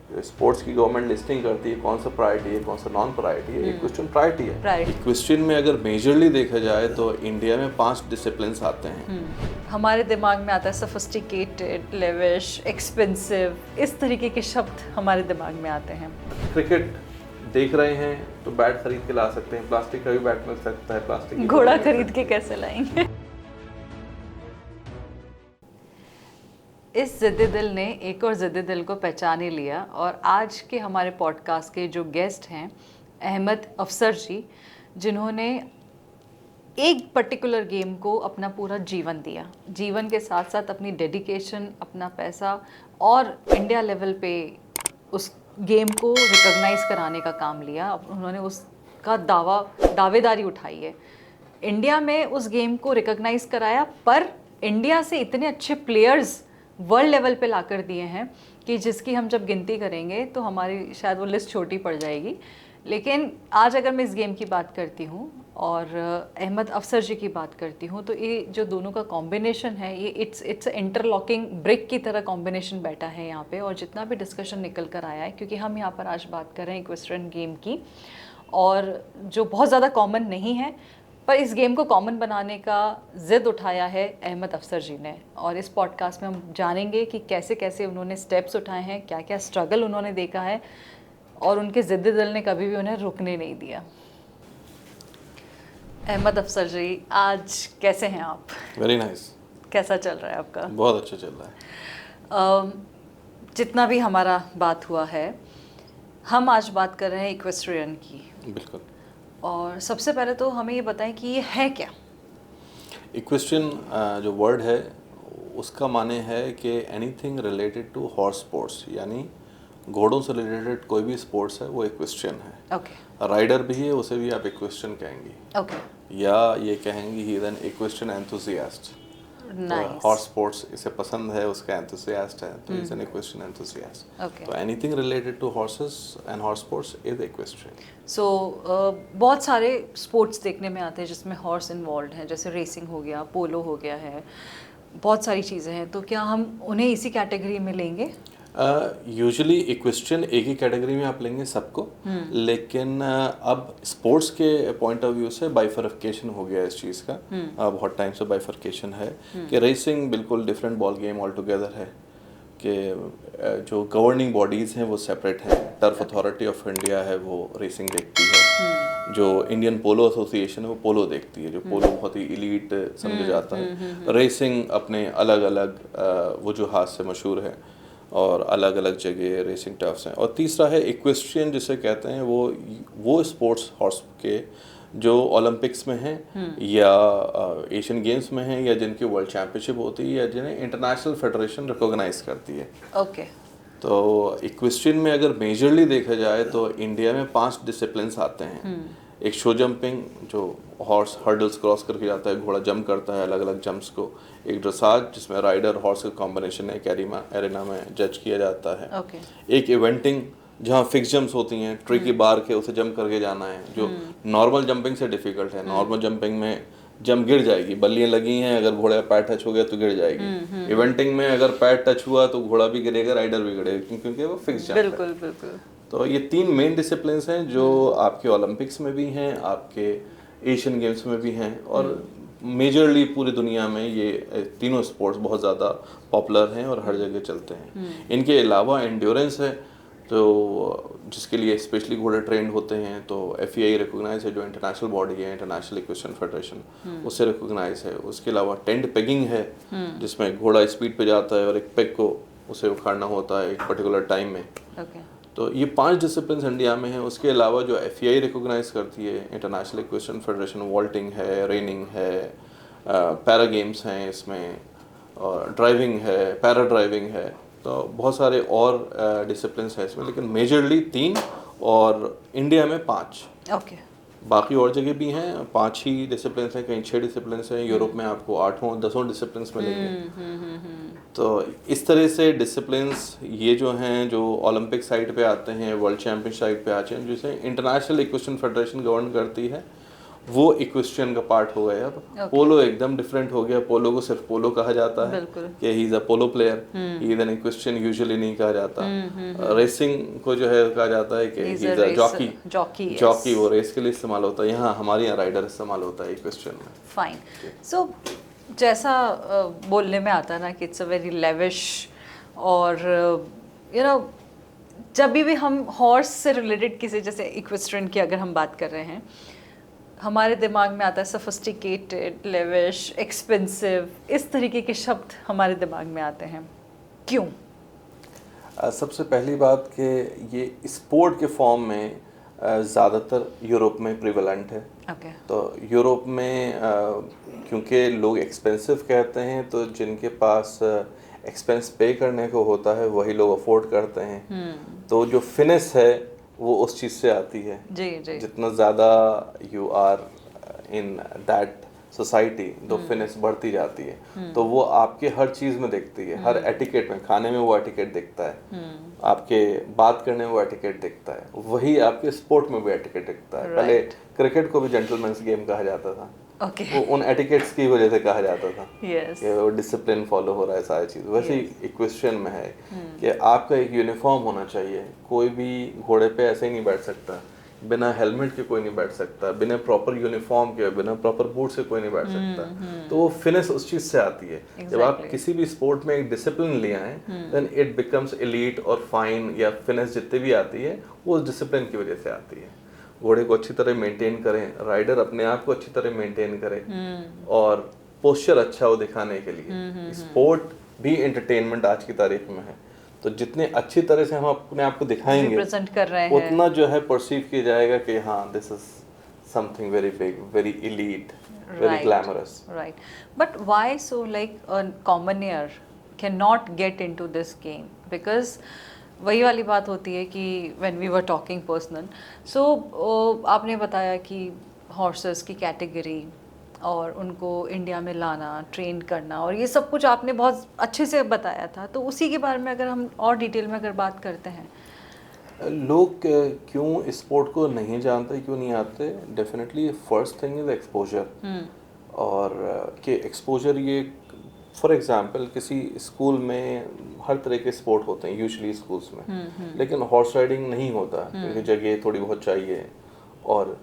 Sports की government listing करती है कौन सा प्रायोरिटी है कौन सा नॉन प्रायोरिटी है, इक्वेस्ट्रियन प्रायोरिटी है। इक्वेस्ट्रियन में अगर मेजरली देखा जाए तो इंडिया में 5 डिसिप्लिन्स आते हैं। हमारे दिमाग में आता है सोफिस्टिकेटेड, लेविश, एक्सपेंसिव, इस तरीके के शब्द हमारे दिमाग में आते हैं। क्रिकेट देख रहे हैं तो बैट खरीद के ला सकते हैं, प्लास्टिक का भी बैट मिल सकता है, प्लास्टिक घोड़ा खरीद के कैसे लाएंगे? इस ज़िद्दी दिल ने एक और ज़िद्दी दिल को पहचान ही लिया, और आज के हमारे पॉडकास्ट के जो गेस्ट हैं अहमद अफसर जी, जिन्होंने एक पर्टिकुलर गेम को अपना पूरा जीवन दिया, जीवन के साथ साथ अपनी डेडिकेशन, अपना पैसा, और इंडिया लेवल पे उस गेम को रिकॉग्नाइज कराने का काम लिया। उन्होंने उसका दावेदारी उठाई है, इंडिया में उस गेम को रिकॉग्नाइज कराया, पर इंडिया से इतने अच्छे प्लेयर्स वर्ल्ड लेवल पे ला कर दिए हैं कि जिसकी हम जब गिनती करेंगे तो हमारी शायद वो लिस्ट छोटी पड़ जाएगी। लेकिन आज अगर मैं इस गेम की बात करती हूँ और अहमद अफसर जी की बात करती हूँ, तो ये जो दोनों का कॉम्बिनेशन है, ये इट्स इंटरलॉकिंग ब्रिक की तरह कॉम्बिनेशन बैठा है यहाँ पे। और जितना भी डिस्कशन निकल कर आया है, क्योंकि हम यहाँ पर आज बात कर रहे हैं इक्वेस्ट्रियन गेम की, और जो बहुत ज़्यादा कॉमन नहीं है, पर इस गेम को कॉमन बनाने का ज़िद उठाया है अहमद अफसर जी ने। और इस पॉडकास्ट में हम जानेंगे कि कैसे कैसे उन्होंने स्टेप्स उठाए हैं, क्या क्या स्ट्रगल उन्होंने देखा है, और उनके ज़िद्दी दिल ने कभी भी उन्हें रुकने नहीं दिया। अहमद अफसर जी, आज कैसे हैं आप? Very nice. कैसा चल रहा है आपका? बहुत अच्छा चल रहा है। जितना भी हमारा बात हुआ है, हम आज बात कर रहे हैं इक्वेस्ट्रियन की। बिल्कुल। और सबसे पहले तो हमें ये बताएं कि ये है क्या? इक्वेस्ट्रियन जो वर्ड है उसका माने है कि anything related to horse sports, यानी घोड़ों से रिलेटेड कोई भी स्पोर्ट्स है वो इक्वेस्ट्रियन है। ओके। राइडर भी है, उसे भी आप इक्वेस्ट्रियन कहेंगी। ओके। या ये कहेंगी he an equestrian enthusiast. Nice. Horse sports इसे पसंद है, उसका एंथुसियास्ट है, तो is an equestrian enthusiast. Okay. तो anything related to horses and horse sports is equestrian. So बहुत सारे स्पोर्ट्स देखने में आते हैं जिसमें हॉर्स इन्वॉल्व है, जैसे रेसिंग हो गया, पोलो हो गया है, बहुत सारी चीज़ें हैं। तो क्या हम उन्हें इसी कैटेगरी में लेंगे? यूजुअली इक्वेस्ट्रियन एक ही कैटेगरी में आप लेंगे सबको, लेकिन अब स्पोर्ट्स के पॉइंट ऑफ व्यू से बाइफर्केशन हो गया इस चीज़ का। बहुत टाइम से बाइफर्केशन है कि रेसिंग बिल्कुल different ball game all together है, कि जो गवर्निंग बॉडीज़ हैं वो सेपरेट हैं। टर्फ अथॉरिटी ऑफ इंडिया है वो रेसिंग देखती है, जो इंडियन पोलो एसोसिएशन है वो पोलो देखती है, जो पोलो बहुत ही इलीट समझा जाता है। रेसिंग अपने अलग अलग वजूहात से मशहूर है और अलग अलग जगह रेसिंग टर्फ्स हैं। और तीसरा है इक्वेस्ट्रियन जिसे कहते हैं, वो स्पोर्ट्स हॉर्स के जो ओलंपिक्स में हैं या एशियन गेम्स में हैं या जिनकी वर्ल्ड चैंपियनशिप होती है या जिन्हें इंटरनेशनल फेडरेशन रिकॉग्नाइज करती है। ओके। तो इक्वेस्ट्रियन में अगर मेजरली देखा जाए तो इंडिया में 5 डिसिप्लिन्स आते हैं। एक शो जंपिंग, जो हॉर्स हर्डल्स क्रॉस करके जाता है, घोड़ा जंप करता है अलग अलग जंप्स को। एक ड्रेसाज जिसमें राइडर हॉर्स का कॉम्बिनेशन एक एरिना में जज किया जाता है। ओके। एक इवेंटिंग जहाँ फिक्स जंप्स होती हैं, ट्री की बार के उसे जंप करके जाना है, जो नॉर्मल जंपिंग से डिफिकल्ट है। नॉर्मल जंपिंग में जंप गिर जाएगी, बल्लियाँ लगी हैं, अगर घोड़े का पैर टच हो गया तो गिर जाएगी। इवेंटिंग में अगर पैर टच हुआ तो घोड़ा भी गिरेगा, राइडर भी गिरेगा, क्योंकि वो फिक्स जंप है। बिल्कुल बिल्कुल। तो ये 3 मेन डिसिप्लिन्स हैं जो आपके ओलंपिक्स में भी हैं, आपके एशियन गेम्स में भी हैं, और मेजरली पूरी दुनिया में ये तीनों स्पोर्ट्स बहुत ज़्यादा पॉपुलर हैं और हर जगह चलते हैं। इनके अलावा एंड्योरेंस है, तो जिसके लिए स्पेशली घोड़े ट्रेंड होते हैं, तो FEI रिकॉग्नाइज है, जो इंटरनेशनल बॉडी है, इंटरनेशनल इक्वेस्ट्रियन फेडरेशन, उससे रिकॉग्नाइज है। उसके अलावा टेंट पेगिंग है, जिसमें घोड़ा स्पीड पे जाता है और एक पेग को उसे उखाड़ना होता है एक पर्टिकुलर टाइम में। तो ये 5 डिसिप्लिन्स इंडिया में हैं। उसके अलावा जो FEI रिकॉग्नाइज करती है, इंटरनेशनल इक्वेस्ट्रियन फेडरेशन, वॉल्टिंग है, रेनिंग है, पैरा गेम्स हैं इसमें, और ड्राइविंग है, पैरा ड्राइविंग है। तो बहुत सारे और डिसिप्लिन्स हैं इसमें, लेकिन मेजरली 3 और इंडिया में 5। ओके। बाकी और जगह भी हैं, 5 ही डिसिप्लिन्स हैं, कहीं 6 डिसिप्लिन्स हैं। यूरोप में आपको 8-10 डिसिप्लिन्स मिलेंगे। तो इस तरह से डिसिप्लिन्स ये जो हैं, जो ओलंपिक साइड पे आते हैं, वर्ल्ड चैम्पियन साइड पे आते हैं, जिसे इंटरनेशनल इक्वेस्ट्रियन फेडरेशन गवर्न करती है, वो इक्वेस्ट्रियन का पार्ट हो गया। अब पोलो एकदम डिफरेंट हो गया, पोलो को सिर्फ पोलो कहा जाता है कि he is a polo player, he is an equestrian usually नहीं कहा जाता। रेसिंग को जो है कहा जाता है कि ही इज अ जॉकी, वो रेस के लिए इस्तेमाल होता है। यहाँ हमारे यहाँ राइडर इस्तेमाल होता है इक्वेस्ट्रियन में। फाइन। सो जैसा बोलने में आता है ना कि इट्स अ वेरी लेविश, और यू नो जब भी हम हॉर्स से रिलेटेड किसी जैसे इक्वेस्ट्रियन की अगर हम बात कर रहे हैं, हमारे दिमाग में आता है सोफिस्टिकेटेड, लेविश, एक्सपेंसिव, इस तरीके के शब्द हमारे दिमाग में आते हैं। क्यों? सबसे पहली बात कि ये स्पोर्ट के फॉर्म में ज़्यादातर यूरोप में प्रिवेलेंट है। तो यूरोप में क्योंकि लोग एक्सपेंसिव कहते हैं, तो जिनके पास एक्सपेंस पे करने को होता है वही लोग अफोर्ड करते हैं। तो जो फिनिश है वो उस चीज़ से आती है। जी। जितना ज़्यादा you are in that society, तो फिनिश बढ़ती जाती है। तो वो आपके हर चीज़ में दिखती है, हर एटिकेट में, खाने में वो एटिकेट दिखता है, आपके बात करने में वो एटिकेट दिखता है, वही आपके स्पोर्ट में भी एटिकेट दिखता है। पहले क्रिकेट को भी जेंटलमैन्स गेम कहा जाता था। वो उन एटिकेट्स की वजह से कहा जाता था कि वो डिसिप्लिन फॉलो हो रहा है, सारी चीज़। वैसे ही इक्वेस्ट्रियन में है कि आपका एक यूनिफॉर्म होना चाहिए। कोई भी घोड़े पे ऐसे ही नहीं बैठ सकता, बिना हेलमेट के कोई नहीं बैठ सकता, बिना प्रॉपर यूनिफॉर्म के, बिना प्रॉपर बूट से कोई नहीं बैठ सकता। तो वो फिनिश उस चीज़ से आती है। जब आप किसी भी स्पोर्ट में एक डिसिप्लिन ले आए, देन इट बिकम्स एलीट, और फाइन या फिनिश जितनी भी आती है वो उस डिसिप्लिन की वजह से आती है। घोड़े को अच्छी तरह मेंटेन करें, राइडर अपने आप को अच्छी तरह मेंटेन करे, और पोस्चर अच्छा हो दिखाने के लिए। स्पोर्ट भी एंटरटेनमेंट आज की तारीख में है, तो जितने अच्छी तरह से हम अपने आप को दिखाएंगे, रिप्रेजेंट कर रहे हैं, उतना जो है परसीव किया जाएगा कि हाँ, this is something very big, very elite, very glamorous. Right, but why so like a commoner can not get into this game? Because वही वाली बात होती है कि when we were talking personal, so आपने बताया कि हॉर्सेस की कैटेगरी और उनको इंडिया में लाना, ट्रेन करना, और ये सब कुछ आपने बहुत अच्छे से बताया था। तो उसी के बारे में अगर हम और डिटेल में अगर बात करते हैं, लोग क्यों स्पोर्ट को नहीं जानते, क्यों नहीं आते? Definitely first thing is exposure. और कि एक्सपोजर ये, फॉर एग्जांपल किसी स्कूल में हर तरह के स्पोर्ट होते हैं यूजुअली स्कूल्स में, लेकिन हॉर्स राइडिंग नहीं होता क्योंकि जगह थोड़ी बहुत चाहिए, और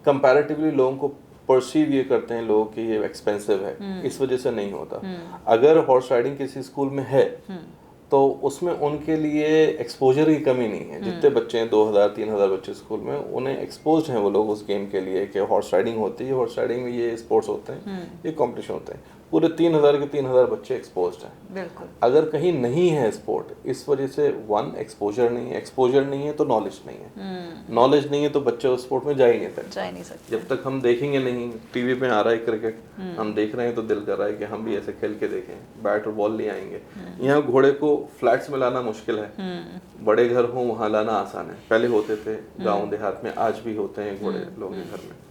कंपैरेटिवली लोगों को परसीव ये करते हैं लोग कि ये एक्सपेंसिव है, इस वजह से नहीं होता। अगर हॉर्स राइडिंग किसी स्कूल में है तो उसमें उनके लिए एक्सपोजर की कमी नहीं है। जितने बच्चे हैं, 2000-3000 बच्चे स्कूल में, उन्हें एक्सपोज हैं वो लोग उस गेम के लिए कि हॉर्स राइडिंग होती है, हॉर्स राइडिंग में ये स्पोर्ट्स होते हैं, ये कॉम्पिटिशन होते हैं। पूरे 3000 के 3000 बच्चे एक्सपोज्ड हैं। बिल्कुल। अगर कहीं नहीं है स्पोर्ट, इस वजह से वन, एक्सपोजर नहीं है, एक्सपोजर नहीं है तो नॉलेज नहीं है, नॉलेज नहीं है तो बच्चे उस स्पोर्ट में जा ही नहीं सकते। जब तक हम देखेंगे नहीं, टीवी पे आ रहा है क्रिकेट, हम देख रहे हैं तो दिल कर रहा है कि हम भी ऐसे खेल के देखें, बैट और बॉल ले आएंगे। यहाँ घोड़े को फ्लैट्स में लाना मुश्किल है, बड़े घर हों वहाँ लाना आसान है। पहले होते थे गाँव देहात में, आज भी होते हैं घोड़े लोगों के घर में।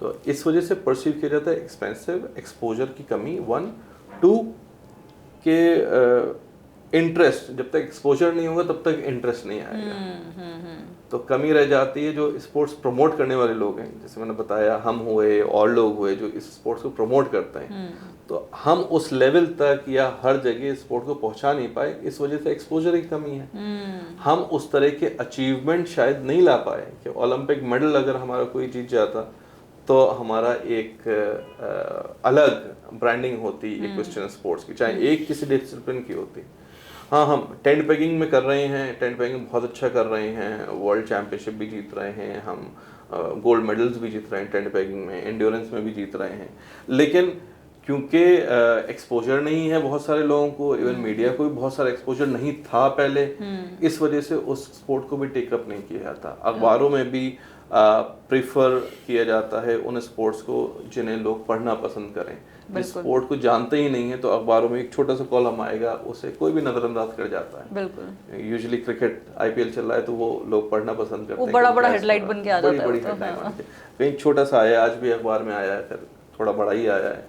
तो इस वजह से परसीव किया जाता है एक्सपेंसिव, एक्सपोजर की कमी, 1, 2 के इंटरेस्ट, जब तक एक्सपोजर नहीं होगा तब तक इंटरेस्ट नहीं आएगा। तो कमी रह जाती है। जो स्पोर्ट्स प्रमोट करने वाले लोग हैं, जैसे मैंने बताया, हम हुए और लोग हुए जो इस स्पोर्ट्स को प्रमोट करते हैं, तो हम उस लेवल तक या हर जगह स्पोर्ट को पहुंचा नहीं पाए, इस वजह से एक्सपोजर की कमी है। हम उस तरह के अचीवमेंट शायद नहीं ला पाए कि ओलंपिक मेडल अगर हमारा कोई जीत जाता तो हमारा एक अलग ब्रांडिंग होती इक्वेस्ट्रियन स्पोर्ट्स की, चाहे एक किसी डिसिप्लिन की होती। हाँ, हम टेंट पेगिंग में कर रहे हैं, टेंट पेगिंग बहुत अच्छा कर रहे हैं, वर्ल्ड चैंपियनशिप भी जीत रहे हैं, हम गोल्ड मेडल्स भी जीत रहे हैं टेंट पेगिंग में, एंड्योरेंस में भी जीत रहे हैं। लेकिन क्योंकि एक्सपोजर नहीं है बहुत सारे लोगों को, इवन मीडिया को भी बहुत सारा एक्सपोजर नहीं था पहले, इस वजह से उस स्पोर्ट को भी टेकअप नहीं किया जाता। अखबारों में भी प्रीफर किया जाता है उन स्पोर्ट्स को जिन्हें लोग पढ़ना पसंद करें। जिस स्पोर्ट को जानते ही नहीं है तो अखबारों में एक छोटा सा कॉलम आएगा, उसे कोई भी नजरअंदाज कर जाता है। बिल्कुल। यूजुअली क्रिकेट IPL चल रहा है तो वो लोग पढ़ना पसंद करते हैं, बड़ा हेडलाइन बन के आ जाता है, बड़ी हेडलाइन बन के। कहीं छोटा सा आया, आज भी अखबार में आया है, फिर थोड़ा बड़ा ही आया है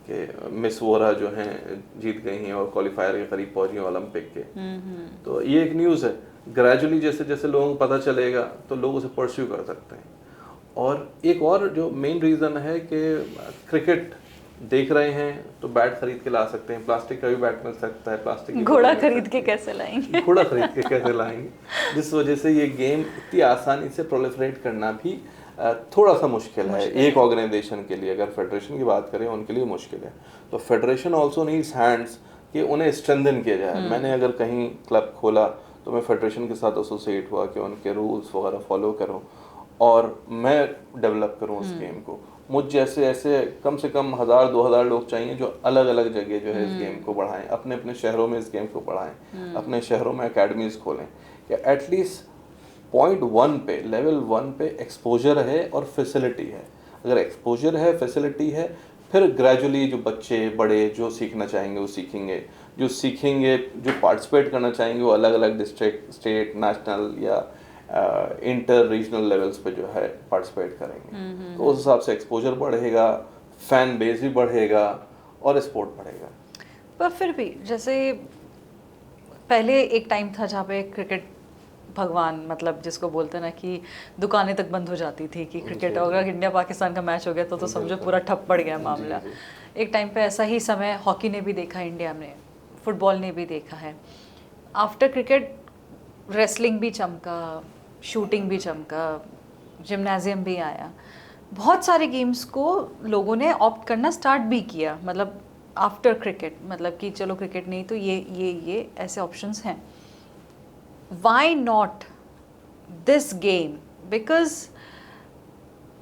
कि मिस वोरा जो हैं जीत गई हैं और क्वालिफायर के करीब पहुंची हैं ओलंपिक के। तो ये एक न्यूज़ है। ग्रेजुअली जैसे जैसे लोगों को पता चलेगा तो लोग उसे परस्यू कर सकते हैं। और एक और जो मेन रीज़न है कि क्रिकेट देख रहे हैं तो बैट खरीद के ला सकते हैं, प्लास्टिक का भी बैट मिल सकता है, प्लास्टिक की घोड़ा बॉल मिल खरीद सकती के है। कैसे लाएंगे? घोड़ा खरीद के कैसे लाएंगे, जिस वजह से ये गेम इतनी आसानी से प्रोलिफरेट करना भी थोड़ा सा मुश्किल है एक ऑर्गेनाइजेशन के लिए। अगर फेडरेशन की बात करें उनके लिए मुश्किल है, तो फेडरेशन ऑल्सो नीड्स हैंड्स कि उन्हें स्ट्रेंथन किया जाए। मैंने अगर कहीं क्लब खोला तो मैं फेडरेशन के साथ एसोसिएट हुआ कि उनके रूल्स वगैरह फॉलो करूं और मैं डेवलप करूं उस गेम को। मुझ जैसे ऐसे कम से कम 1000-2000 लोग चाहिए जो अलग अलग जगह जो है इस गेम को बढ़ाएं, अपने अपने शहरों में इस गेम को बढ़ाएं, अपने शहरों में एकेडमीज खोलें, या एटलीस्ट पॉइंट 1 पे, लेवल 1 पे एक्सपोजर है और फैसिलिटी है। अगर एक्सपोजर है, फैसिलिटी है, फिर ग्रेजुअली जो बच्चे बड़े जो सीखना चाहेंगे वो सीखेंगे, जो पार्टिसिपेट करना चाहेंगे वो अलग अलग डिस्ट्रिक्ट, स्टेट, नेशनल या इंटर रीजनल लेवल्स पे जो है पार्टिसिपेट करेंगे। तो उस हिसाब से एक्सपोजर बढ़ेगा, फैन बेस भी बढ़ेगा और स्पोर्ट बढ़ेगा। पर फिर भी जैसे पहले एक टाइम था जहाँ पे क्रिकेट भगवान, मतलब जिसको बोलते हैं ना कि दुकानें तक बंद हो जाती थी कि क्रिकेट अगर इंडिया पाकिस्तान का मैच हो गया तो समझो पूरा ठप पड़ गया मामला। एक टाइम पे ऐसा ही समय हॉकी ने भी देखा, इंडिया में फुटबॉल ने भी देखा है। आफ्टर क्रिकेट रेसलिंग भी चमका, शूटिंग भी चमका, जिम्नाजियम भी आया। बहुत सारे गेम्स को लोगों ने ऑप्ट करना स्टार्ट भी किया, मतलब आफ्टर क्रिकेट, मतलब कि चलो क्रिकेट नहीं तो ये ऐसे ऑप्शंस हैं। Why not this game? Because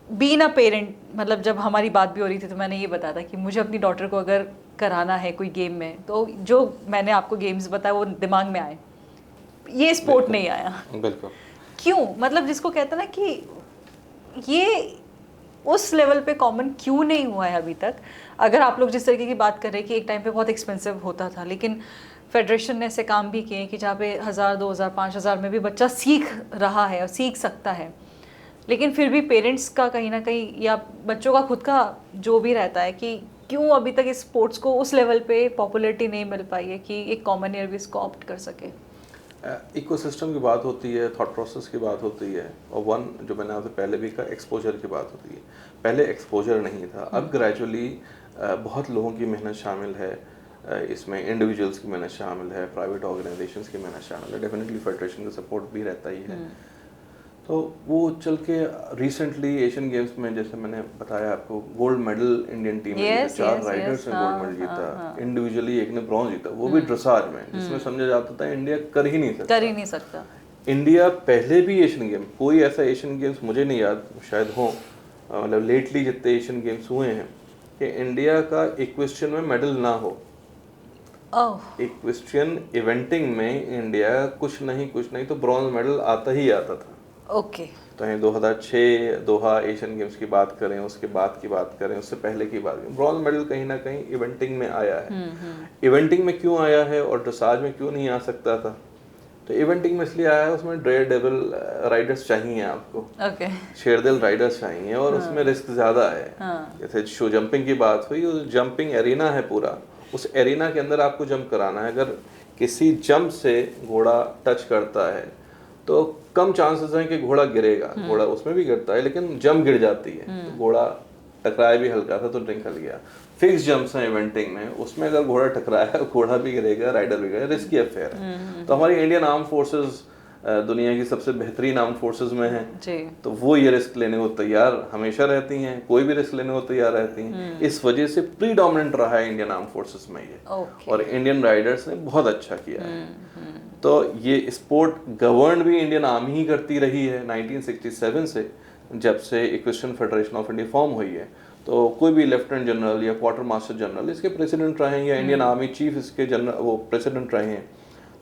being a parent, मतलब जब हमारी बात भी हो रही थी तो मैंने ये बताया था कि मुझे अपनी डॉटर को अगर कराना है कोई गेम में तो जो मैंने आपको गेम्स बताया वो दिमाग में आए, ये स्पोर्ट नहीं आया। बिल्कुल। क्यों? मतलब जिसको कहते हैं ना कि ये उस लेवल पे कॉमन क्यों नहीं हुआ है अभी तक? अगर आप लोग जिस तरीके की बात कर रहे हैं कि एक टाइम पे बहुत एक्सपेंसिव होता था, लेकिन फेडरेशन ने ऐसे काम भी किए कि जहाँ पे 1000, 2000, 5000 में भी बच्चा सीख रहा है और सीख सकता है, लेकिन फिर भी पेरेंट्स का कहीं ना कहीं या बच्चों का खुद का जो भी रहता है कि क्यों अभी तक इस स्पोर्ट्स को उस लेवल पे पॉपुलैरिटी नहीं मिल पाई है कि एक कॉमन ईयर भी इसको ऑप्ट कर सके। इकोसिस्टम की बात होती है, थॉट प्रोसेस की बात होती है, और जो मैंने आपसे पहले भी कहा, एक्सपोजर की बात होती है। पहले एक्सपोजर नहीं था, अब ग्रेजुअली बहुत लोगों की मेहनत शामिल है इसमें, इंडिविजुअल्स की मेहनत शामिल है, प्राइवेट ऑर्गेनाइजेशंस की मेहनत शामिल है, डेफिनेटली फेडरेशन का सपोर्ट भी रहता ही है। तो वो चल के रिसेंटली एशियन गेम्स में जैसे मैंने बताया आपको, गोल्ड मेडल इंडियन टीम ने 4 राइडर्स ने गोल्ड मेडल जीता, इंडिविजुअली एक ने ब्रॉन्ज जीता, वो भी ड्रेसाज में, जिसमें समझा जाता था इंडिया कर ही नहीं सकता। इंडिया पहले भी एशियन गेम, कोई ऐसा एशियन गेम्स मुझे नहीं याद, शायद हो, मतलब लेटली जितने एशियन गेम्स हुए हैं कि इंडिया का इक्वेस्ट्रियन में मेडल ना हो। इक्वेस्ट्रियन इवेंटिंग में इंडिया कुछ नहीं तो ब्रॉन्ज मेडल आता ही आता था। ओके। तो 2006 दोहा एशियन गेम्स की बात करें, उसके बाद की बात करें, उससे पहले की बात करें, ब्रॉन्ज मेडल कहीं ना कहीं इवेंटिंग में आया है। इवेंटिंग में क्यों आया है और ड्रेसाज में क्यों नहीं आ सकता था? तो इवेंटिंग में इसलिए आया है, उसमें डेयर डेविल राइडर्स चाहिए आपको, ओके, शेरदिल राइडर्स चाहिए, और उसमें रिस्क ज़्यादा है। जैसे शो जंपिंग की बात हुई, जंपिंग एरिना है पूरा, उस एरिना के अंदर आपको जंप कराना है। अगर किसी जंप से घोड़ा टच करता है तो कम चांसेस हैं कि घोड़ा गिरेगा, घोड़ा उसमें भी गिरता है लेकिन जंप गिर जाती है, तो घोड़ा टकराया भी हल्का था तो निकल गया। फिक्स जंप्स हैं इवेंटिंग में, उसमें अगर घोड़ा टकराया घोड़ा भी गिरेगा, राइडर भी गिरेगा, रिस्की अफेयर है। तो हमारी इंडियन आर्म फोर्सेस दुनिया की सबसे बेहतरीन आर्म फोर्सेस में हैं, तो वो ये रिस्क लेने को तैयार हमेशा रहती हैं, कोई भी रिस्क लेने को तैयार रहती हैं। इस वजह से प्रीडोमिनेंट रहा है इंडियन आर्म फोर्सेस में ये, और इंडियन राइडर्स ने बहुत अच्छा किया है। तो ये स्पोर्ट गवर्न भी इंडियन आर्मी ही करती रही है 1967 से, जब से equestrian federation of India form हुई है। तो कोई भी लेफ्टिनेंट जनरल या क्वार्टर मास्टर जनरल इसके प्रेसिडेंट रहे हैं, या इंडियन आर्मी चीफ इसके जनरल वो प्रेसिडेंट रहे हैं,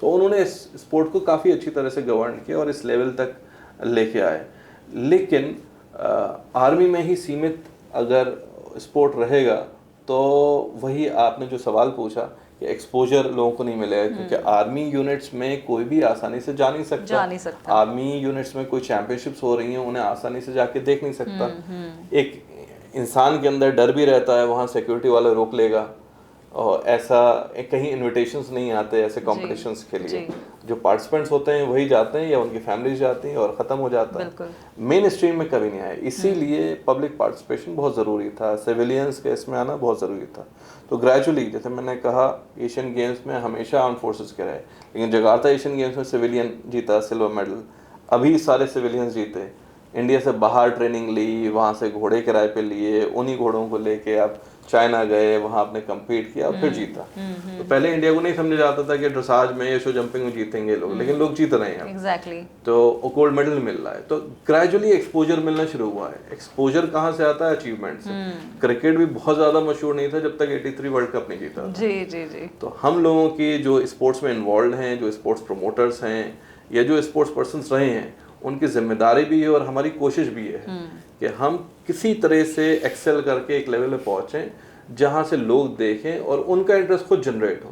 तो उन्होंने इस स्पोर्ट को काफ़ी अच्छी तरह से गवर्न किया और इस लेवल तक लेके आए। लेकिन आर्मी में ही सीमित अगर स्पोर्ट रहेगा तो वही आपने जो सवाल पूछा कि एक्सपोजर लोगों को नहीं मिलेगा, क्योंकि आर्मी यूनिट्स में कोई भी आसानी से जा नहीं सकता। आर्मी यूनिट्स में कोई चैंपियनशिप्स हो रही हैं, उन्हें आसानी से जाके देख नहीं सकता। एक इंसान के अंदर डर भी रहता है, वहाँ सिक्योरिटी वाला रोक लेगा, और ऐसा कहीं इनविटेशंस नहीं आते ऐसे कॉम्पिटिशन्स के लिए। जी। जो पार्टिसिपेंट्स होते हैं वही जाते हैं या उनकी फैमिलीज जाती हैं और ख़त्म हो जाता बिल्कुल। है। मेन स्ट्रीम में कभी नहीं आए, इसीलिए पब्लिक पार्टिसिपेशन बहुत ज़रूरी था, सिविलियंस के इसमें आना बहुत ज़रूरी था। तो ग्रेजुअली, जैसे मैंने कहा, एशियन गेम्स में हमेशा आर्म फोर्सेस के रहे, लेकिन जकार्ता एशियन गेम्स में सिविलियन जीता सिल्वर मेडल, अभी सारे सिविलियंस जीते। इंडिया से बाहर ट्रेनिंग ली, वहाँ से घोड़े किराए पे लिए, उन्हीं घोड़ों को लेके आप चाइना गए, वहाँ आपने कम्पीट किया और फिर जीता। तो पहले इंडिया को नहीं समझा जाता था कि ड्रेसाज में या शो जंपिंग में जीतेंगे लोग, लेकिन लोग जीत रहे हैं। एग्जैक्टली। तो गोल्ड मेडल मिल रहा है, तो ग्रेजुअली एक्सपोजर मिलना शुरू हुआ है। एक्सपोजर कहाँ से आता है? अचीवमेंट से। क्रिकेट भी बहुत ज़्यादा मशहूर नहीं था जब तक 83 वर्ल्ड कप नहीं जीता था। जी जी जी। तो हम लोगों की जो स्पोर्ट्स में इन्वॉल्व हैं, जो स्पोर्ट्स प्रोमोटर्स हैं या जो स्पोर्ट्स पर्सन्स रहे हैं, उनकी जिम्मेदारी भी है और हमारी कोशिश भी है कि हम किसी तरह से एक्सेल करके एक लेवल पे पहुंचें जहां से लोग देखें और उनका इंटरेस्ट खुद जनरेट हो।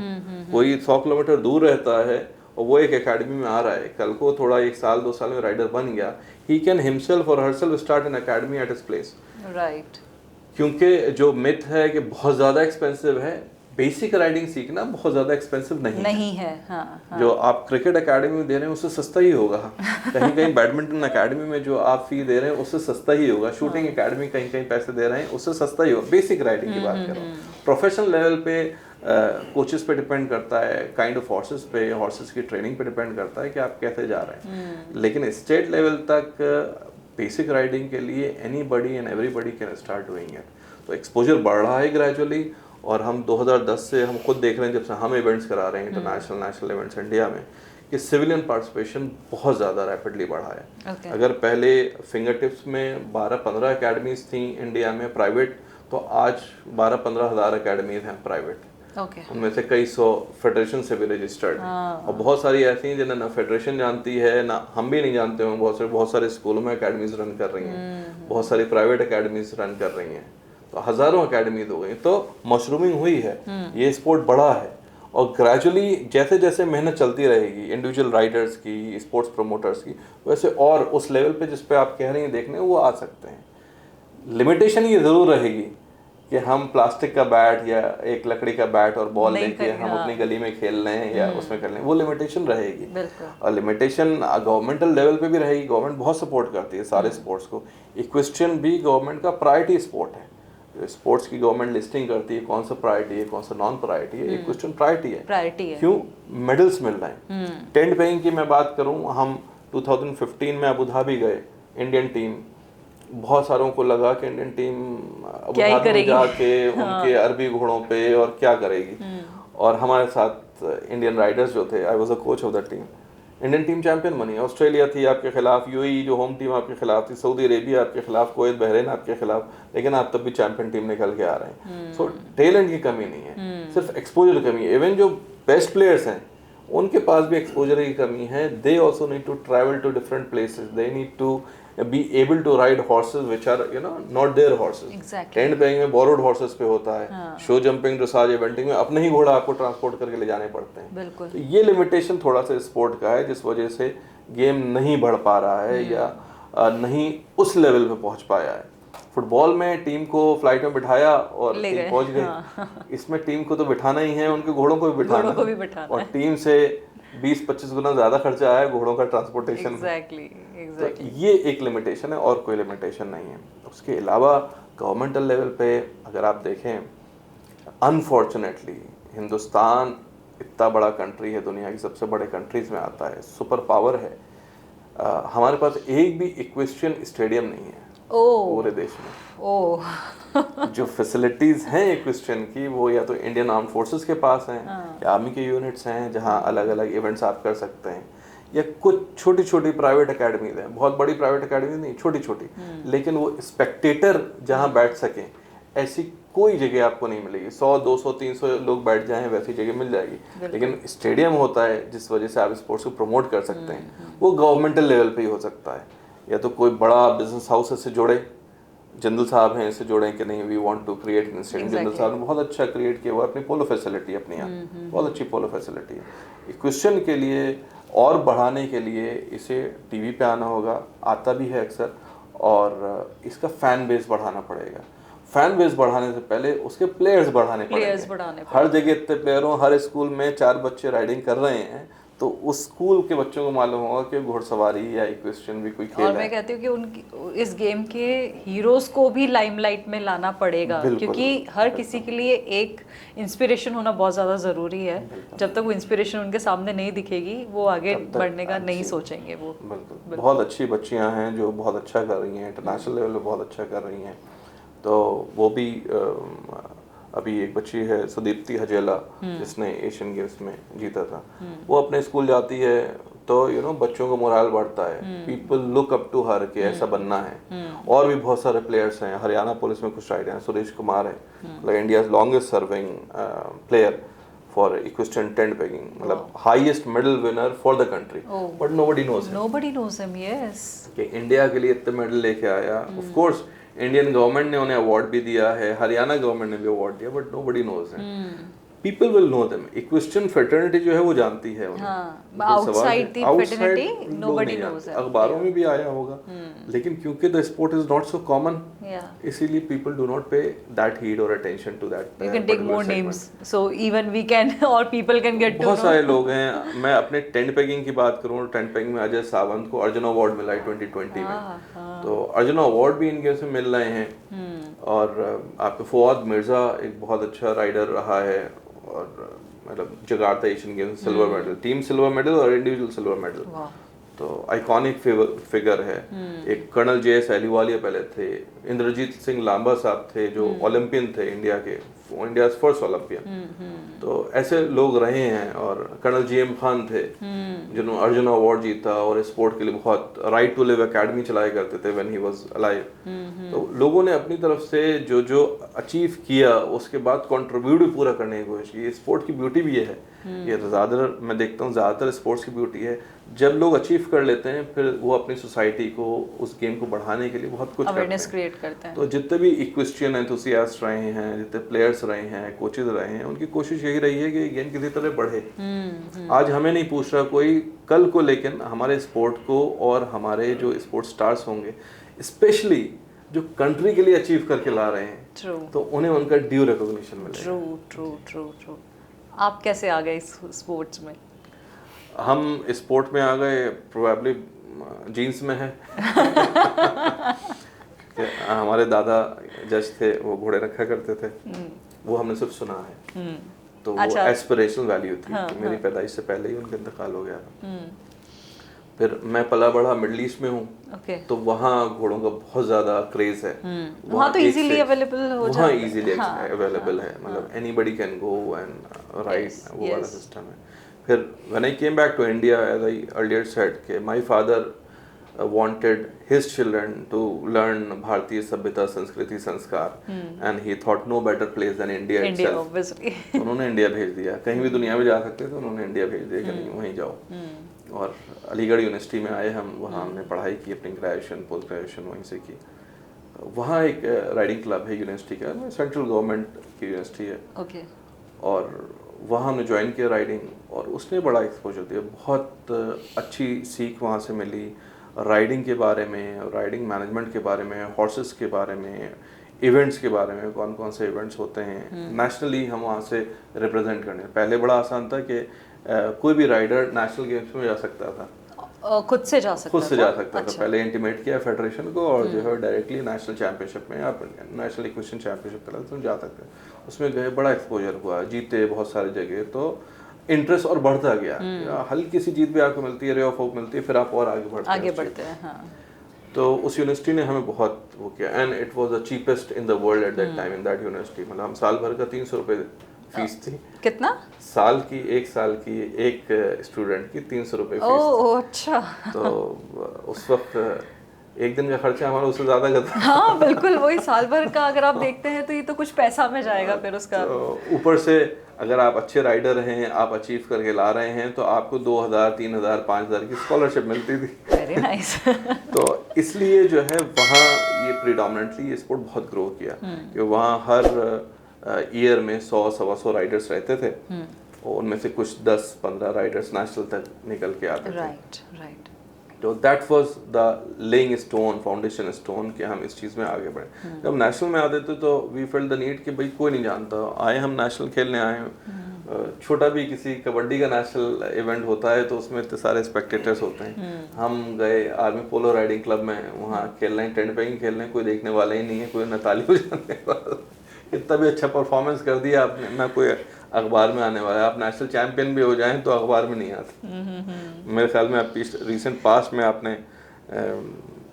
कोई 100 किलोमीटर दूर रहता है और वो एक एकेडमी में आ रहा है, कल को थोड़ा 1 साल 2 साल में राइडर बन गया, ही कैन हिमसेल्फ और herself start an academy at his place. Right. क्योंकि जो मिथ है कि बहुत ज़्यादा एक्सपेंसिव है, बेसिक राइडिंग सीखना बहुत ज़्यादा एक्सपेंसिव नहीं है। हाँ। जो आप क्रिकेट एकेडमी में दे रहे हैं उससे सस्ता ही होगा। कहीं कहीं बैडमिंटन एकेडमी में जो आप फी दे रहे हैं उससे सस्ता ही होगा। शूटिंग एकेडमी कहीं कहीं पैसे दे रहे हैं उससे सस्ता ही होगा। बेसिक राइडिंग की बात कर रहा हूँ। प्रोफेशनल लेवल पे कोचेस पे डिपेंड करता है, काइंड ऑफ हॉर्सेस पे, हॉर्सेस की ट्रेनिंग पे डिपेंड करता है कि आप कैसे जा रहे हैं। लेकिन स्टेट लेवल तक बेसिक राइडिंग के लिए anybody and everybody can start doing it. तो एक्सपोजर बढ़ रहा है ग्रेजुअली, और हम 2010 से हम खुद देख रहे हैं, जब से हम इवेंट्स करा रहे हैं इंटरनेशनल नेशनल इवेंट्स इंडिया में, कि सिविलियन पार्टिसिपेशन बहुत ज़्यादा रैपिडली बढ़ा है। अगर पहले फिंगर टिप्स में 12-15 अकेडमीज थी इंडिया में प्राइवेट, तो आज 12-15 हज़ार अकेडमीज हैं प्राइवेट। उनमें से कई 100 फेडरेशन से भी रजिस्टर्ड हैं, और बहुत सारी ऐसी हैं जिन्हें ना फेडरेशन जानती है, ना हम भी नहीं जानते हैं। बहुत सारे स्कूलों में अकेडमीज रन कर रही हैं, बहुत सारी प्राइवेट अकेडमीज रन कर रही हैं, तो हज़ारों अकेडमीज हो गई। तो मशरूमिंग हुई है, ये स्पोर्ट बढ़ा है, और ग्रेजुअली जैसे जैसे मेहनत चलती रहेगी इंडिविजुअल राइडर्स की, स्पोर्ट्स प्रोमोटर्स की, वैसे और उस लेवल पे जिस पे आप कह रही हैं देखने, वो आ सकते हैं। लिमिटेशन ये ज़रूर रहेगी कि हम प्लास्टिक का बैट या एक लकड़ी का बैट और बॉल लेके हम अपनी गली में खेल रहे हैं या उसमें कर लें, वो लिमिटेशन रहेगी। और लिमिटेशन गवर्नमेंटल लेवल पे भी रहेगी। गवर्नमेंट बहुत सपोर्ट करती है सारे स्पोर्ट्स को। इक्वेस्ट्रियन भी गवर्नमेंट का प्रायोरिटी स्पोर्ट है। स्पोर्ट्स की गवर्नमेंट लिस्टिंग करती है कौन सा प्रायोरिटी है, कौन सा नॉन प्रायोरिटी है। इक्वेस्ट्रियन प्रायोरिटी है। क्यों? मेडल्स मिल रहे हैं। टेंट पेइंग की मैं बात करूं, हम 2015 में अबू धाबी गए, इंडियन टीम, बहुत सारों को लगा कि इंडियन टीम अबू धाबी में जाके उनके अरबी घोड़ों पे और क्या करेगी। और हमारे साथ इंडियन राइडर्स जो थे, I was a coach of the team, Indian team champion बनी। ऑस्ट्रेलिया थी आपके खिलाफ, यूएई जो होम टीम आपके खिलाफ थी, सऊदी अरेबिया आपके खिलाफ, कुवैत बहरीन आपके खिलाफ, लेकिन आप तब भी चैंपियन टीम निकल के आ रहे हैं। सो टैलेंट की कमी नहीं है, सिर्फ एक्सपोजर की कमी है। इवन जो बेस्ट प्लेयर्स हैं उनके पास भी एक्सपोजर की कमी है। They also need to travel to different places, they need to be able to ride horses which are not their horses. Tent paying में borrowed horses पे होता है, शो जंपिंग ड्रेसाज इवेंटिंग में अपने ही घोड़ा आपको ट्रांसपोर्ट करके ले जाने पड़ते हैं। तो ये लिमिटेशन थोड़ा सा स्पोर्ट का है, जिस वजह से गेम नहीं बढ़ पा रहा है या नहीं उस लेवल पे पहुंच पाया है। फुटबॉल में टीम को फ्लाइट में बिठाया और टीम पहुंच गई। इसमें टीम को तो बिठाना ही है, उनके घोड़ों को भी बिठाना, और टीम से 20-25 गुना ज़्यादा खर्चा है घोड़ों का ट्रांसपोर्टेशन। तो ये एक लिमिटेशन है और कोई लिमिटेशन नहीं है। उसके अलावा गवर्नमेंटल लेवल पे अगर आप देखें, अनफॉर्चुनेटली हिंदुस्तान इतना बड़ा कंट्री है, दुनिया की सबसे बड़े कंट्रीज में आता है, सुपर पावर है, हमारे पास एक भी इक्वेस्ट्रियन स्टेडियम नहीं है पूरे देश में। जो फैसिलिटीज हैं इक्वेस्ट्रियन की, वो या तो इंडियन आर्म फोर्सेस के पास हैं या आर्मी के यूनिट्स हैं जहां अलग अलग इवेंट्स आप कर सकते हैं, या कुछ छोटी छोटी प्राइवेट अकेडमीज हैं, बहुत बड़ी प्राइवेट अकेडमी नहीं, छोटी छोटी, लेकिन वो स्पेक्टेटर जहां बैठ सकें ऐसी कोई जगह आपको नहीं मिलेगी। 100, 200, 300 लोग बैठ जाएं वैसी जगह मिल जाएगी, लेकिन स्टेडियम होता है जिस वजह से आप स्पोर्ट्स को प्रमोट कर सकते हैं, वो गवर्नमेंटल लेवल पे ही हो सकता है। या तो कोई बड़ा बिजनेस हाउस से जुड़े, जिंदल साहब हैं, इससे जुड़े कि नहीं we want to create an stadium. Jindal साहब ने बहुत अच्छा क्रिएट किया हुआ, अपनी पोलो फैसिलिटी अपनी यहाँ बहुत अच्छी पोलो फैसिलिटी है। इक्वेस्ट्रियन के लिए और बढ़ाने के लिए इसे टीवी पे आना होगा, आता भी है अक्सर, और इसका फैन बेस बढ़ाना पड़ेगा। फैन बेस बढ़ाने से पहले उसके प्लेयर्स बढ़ाने पड़ेंगे। हर जगह इतने प्लेयर हो, हर स्कूल में 4 बच्चे राइडिंग कर रहे हैं, तो उस स्कूल के बच्चों को मालूम होगा कि घुड़सवारी या इक्वेस्ट्रियन भी कोई खेल है। और मैं कहती हूँ कि उनकी इस गेम के हीरोज को भी लाइमलाइट में लाना पड़ेगा, क्योंकि हर किसी के लिए एक इंस्पिरेशन होना बहुत ज़्यादा ज़रूरी है। जब तक वो इंस्पिरेशन उनके सामने नहीं दिखेगी वो आगे बढ़ने का नहीं सोचेंगे। वो बिल्कुल बहुत अच्छी बच्चियां हैं जो बहुत अच्छा कर रही हैं, इंटरनेशनल लेवल पे बहुत अच्छा कर रही हैं। तो वो भी अभी एक बच्ची है सुदीप्ति हजेला जिसने एशियन गेम्स में जीता था, वो अपने स्कूल जाती है तो बच्चों को मोरल बढ़ता है, people look up to her कि ऐसा बनना है। और भी बहुत सारे प्लेयर्स हैं, हरियाणा पुलिस में कुछ राइडर हैं, सुरेश कुमार है, मतलब India longest serving player for equestrian tent pegging, मतलब highest medal winner for the country, but nobody knows him. Yes, कि इंडिया के लिए इतने मेडल लेके आया। ऑफ कोर्स इंडियन गवर्नमेंट ने उन्हें अवार्ड भी दिया है, हरियाणा गवर्नमेंट ने भी अवार्ड दिया, but nobody knows him. People will know them. Equestrian fraternity जो है वो जानती है उन्हें। Outside the fraternity nobody knows him. अखबारों में भी आया होगा, लेकिन क्योंकि the sport is not so common, इसीलिए people do not pay that heed और attention to that. You can take more names, so even we can और people can get to know. बहुत सारे लोग हैं। मैं अपने टेंट पेगिंग की बात करूं, टेंट पेगिंग में अजय सावंत को अर्जुन अवार्ड मिला है 2020 में, तो अर्जुन अवार्ड भी इनके से मिल रहे हैं। और आपके फवाद मिर्जा एक बहुत अच्छा राइडर रहा है, और मतलब Jakarta Asian games silver medal, team silver medal और इंडिविजुअल सिल्वर मेडल, तो आइकॉनिक फिगर है। एक कर्नल जे.एस. अहलूवालिया पहले थे, इंद्रजीत सिंह लांबा साहब थे जो ओलंपियन थे, इंडिया फर्स्ट ओलंपियन, तो ऐसे लोग रहे हैं। और कर्नल जी.एम. खान थे जिन्होंने अर्जुन अवार्ड जीता और स्पोर्ट के लिए बहुत राइट टू लिव एकेडमी चलाया करते थे व्हेन ही वाज अलाइव। तो लोगों ने अपनी तरफ से जो जो अचीव किया उसके बाद कंट्रीब्यूट भी पूरा करने की कोशिश की। स्पोर्ट की ब्यूटी भी ये है, ये ज़्यादातर मैं देखता हूँ ज़्यादातर स्पोर्ट्स की ब्यूटी है, जब लोग अचीव कर लेते हैं फिर वो अपनी सोसाइटी को उस गेम को बढ़ाने के लिए बहुत कुछ अवेयरनेस क्रिएट करते हैं। तो जितने भी इक्वेस्ट्रियन एंथुसियास्ट रहे हैं, जितने प्लेयर्स रहे हैं, कोचेज रहे हैं, उनकी कोशिश यही रही है कि गेम किसी तरह बढ़े। आज हमें नहीं पूछ रहा कोई कल को, लेकिन हमारे स्पोर्ट को और हमारे जो स्पोर्ट स्टार्स होंगे स्पेशली जो कंट्री के लिए अचीव करके ला रहे हैं, तो उन्हें उनका ड्यू रिकॉग्निशन मिलेगा। ट्रू। आप कैसे आ गए इस स्पोर्ट्स में? हम स्पोर्ट में आ गए प्रोबेबली जीन्स में है। हमारे दादा जज थे, वो घोड़े रखा करते थे, वो हमने सिर्फ सुना है, तो वो एस्पिरेशनल वैल्यू थी। मेरी पैदाइश से पहले ही उनका इंतकाल हो गया था। फिर मैं पला बड़ा मिडिल ईस्ट में हूँ, तो वहाँ घोड़ों का बहुत ज़्यादा क्रेज है। वहाँ तो इजीली अवेलेबल हो जाता है। वहाँ इजीली अवेलेबल है, मतलब anybody can go and ride, वो वाला सिस्टम है। फिर when I came back to India, as I earlier said, कि my father wanted his children to learn भारतीय सभ्यता, संस्कृति, संस्कार, and he thought no better place than India itself. Obviously. तो उन्होंने इंडिया भेज दिया। कहीं भी दुनिया में जा सकते थे, उन्होंने इंडिया भेज दिया कि नहीं वहीं जाओ। और अलीगढ़ यूनिवर्सिटी में आए हम, वहाँ हमने पढ़ाई की, अपनी ग्रेजुएशन पोस्ट ग्रेजुएशन वहीं से की। वहाँ एक राइडिंग क्लब है यूनिवर्सिटी का, सेंट्रल गवर्नमेंट की यूनिवर्सिटी है, और वहाँ हमने ज्वाइन किया राइडिंग, और उसने बड़ा एक्सपोजर दिया। बहुत अच्छी सीख वहाँ से मिली राइडिंग के बारे में, राइडिंग मैनेजमेंट के बारे में, हॉर्सेस के बारे में, इवेंट्स के बारे में, कौन कौन से इवेंट्स होते हैं नेशनली हम वहाँ से रिप्रेजेंट करने। पहले बड़ा आसान था कि कोई भी राइडर नेशनल गेम्स में जा सकता था, खुद से जा सकता था। पहले इंटीमेट किया फेडरेशन को, और जो है डायरेक्टली नेशनल चैंपियनशिप में या नेशनल इक्वेस्ट्रियन चैंपियनशिप के लिए तुम जा सकते हो। उसमें गए, बड़ा एक्सपोजर हुआ, जीते बहुत सारी जगह, तो इंटरेस्ट और बढ़ता गया। हल्की सी जीत भी आपको मिलती है, रे ऑफ होप मिलती है, फिर आप और आगे बढ़ते हैं। हाँ। तो उस यूनिवर्सिटी ने हमें बहुत वो किया, and it was the cheapest in the world at that time in that university. मतलब हम साल भर का 300 रुपये फीस थी। कितना? एक साल की एक स्टूडेंट की 300 रुपये फीस। ओह अच्छा। तो उस वक्त एक दिन का खर्चा हमारा उससे ज्यादा का था। हाँ बिल्कुल, वही साल भर का अगर आप देखते हैं तो ये तो कुछ पैसा में जाएगा फिर उसका। तो ऊपर से अगर आप अच्छे राइडर हैं, आप अचीव करके ला रहे हैं, तो आपको 2000, 3000, 5000 की स्कॉलरशिप मिलती थी। Very nice. तो इसलिए जो है वहाँ ये प्रीडोमिनेंटली ये स्पोर्ट बहुत ग्रो किया, कि वहाँ हर ईयर में 100-125 राइडर्स रहते थे, और उनमें से कुछ 10-15 राइडर्स नेशनल तक निकल के आते थे। राइट। तो that was the laying stone, foundation stone कि हम इस चीज़ में आगे बढ़े। जब नेशनल में आते थे तो वी फेल्ट द नीड कि भाई कोई नहीं जानता, आए हम नेशनल खेलने आए हैं, छोटा भी किसी कबड्डी का नेशनल इवेंट होता है तो उसमें इतने सारे स्पेक्टेटर्स होते हैं। हम गए आर्मी पोलो राइडिंग क्लब में, वहाँ खेल रहे हैं, टेंट पे ही खेल रहे हैं, कोई देखने वाला ही नहीं है, कोई नताली हो जाने वाला, इतना भी अच्छा परफॉर्मेंस कर दिया आपने, ना कोई अखबार में आने वाला है। आप नेशनल चैंपियन भी हो जाएं तो अखबार में नहीं आते। मेरे ख्याल में आप रिसेंट पास्ट में आपने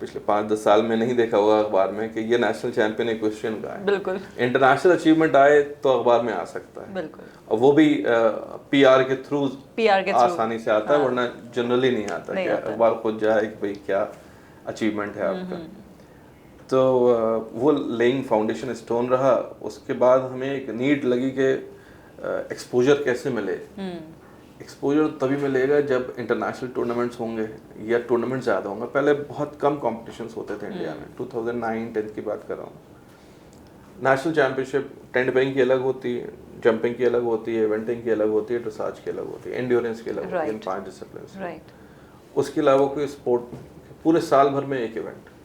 पिछले 5-10 साल में नहीं देखा होगा अखबार में कि ये नेशनल चैंपियन इक्वेस्ट्रियन का है। बिल्कुल। इंटरनेशनल अचीवमेंट आए तो अखबार में आ सकता है। बिल्कुल। और वो भी पीआर के थ्रू आसानी से आता है, वरना जनरली नहीं आता कि अखबार खुद जाए कि भाई क्या अचीवमेंट है आपका। तो वो लेइंग फाउंडेशन स्टोन रहा। उसके बाद हमें एक नीड लगी कि एक्सपोजर कैसे मिले। एक्सपोजर तभी मिलेगा जब इंटरनेशनल टूर्नामेंट्स होंगे या टूर्नामेंट ज़्यादा होंगे। पहले बहुत कम कॉम्पिटिशन्स होते थे इंडिया में। 2009-10 की बात कर रहा हूँ। नेशनल चैंपियनशिप टेंट पेइंग की अलग होती है, जंपिंग की अलग होती है, इवेंटिंग की अलग होती है, ड्रेसाज की अलग होती है, एंड्योरेंस की अलग होती है, इन 5 डिसिप्लिन। उसके अलावा कोई स्पोर्ट पूरे साल भर में एक इवेंट।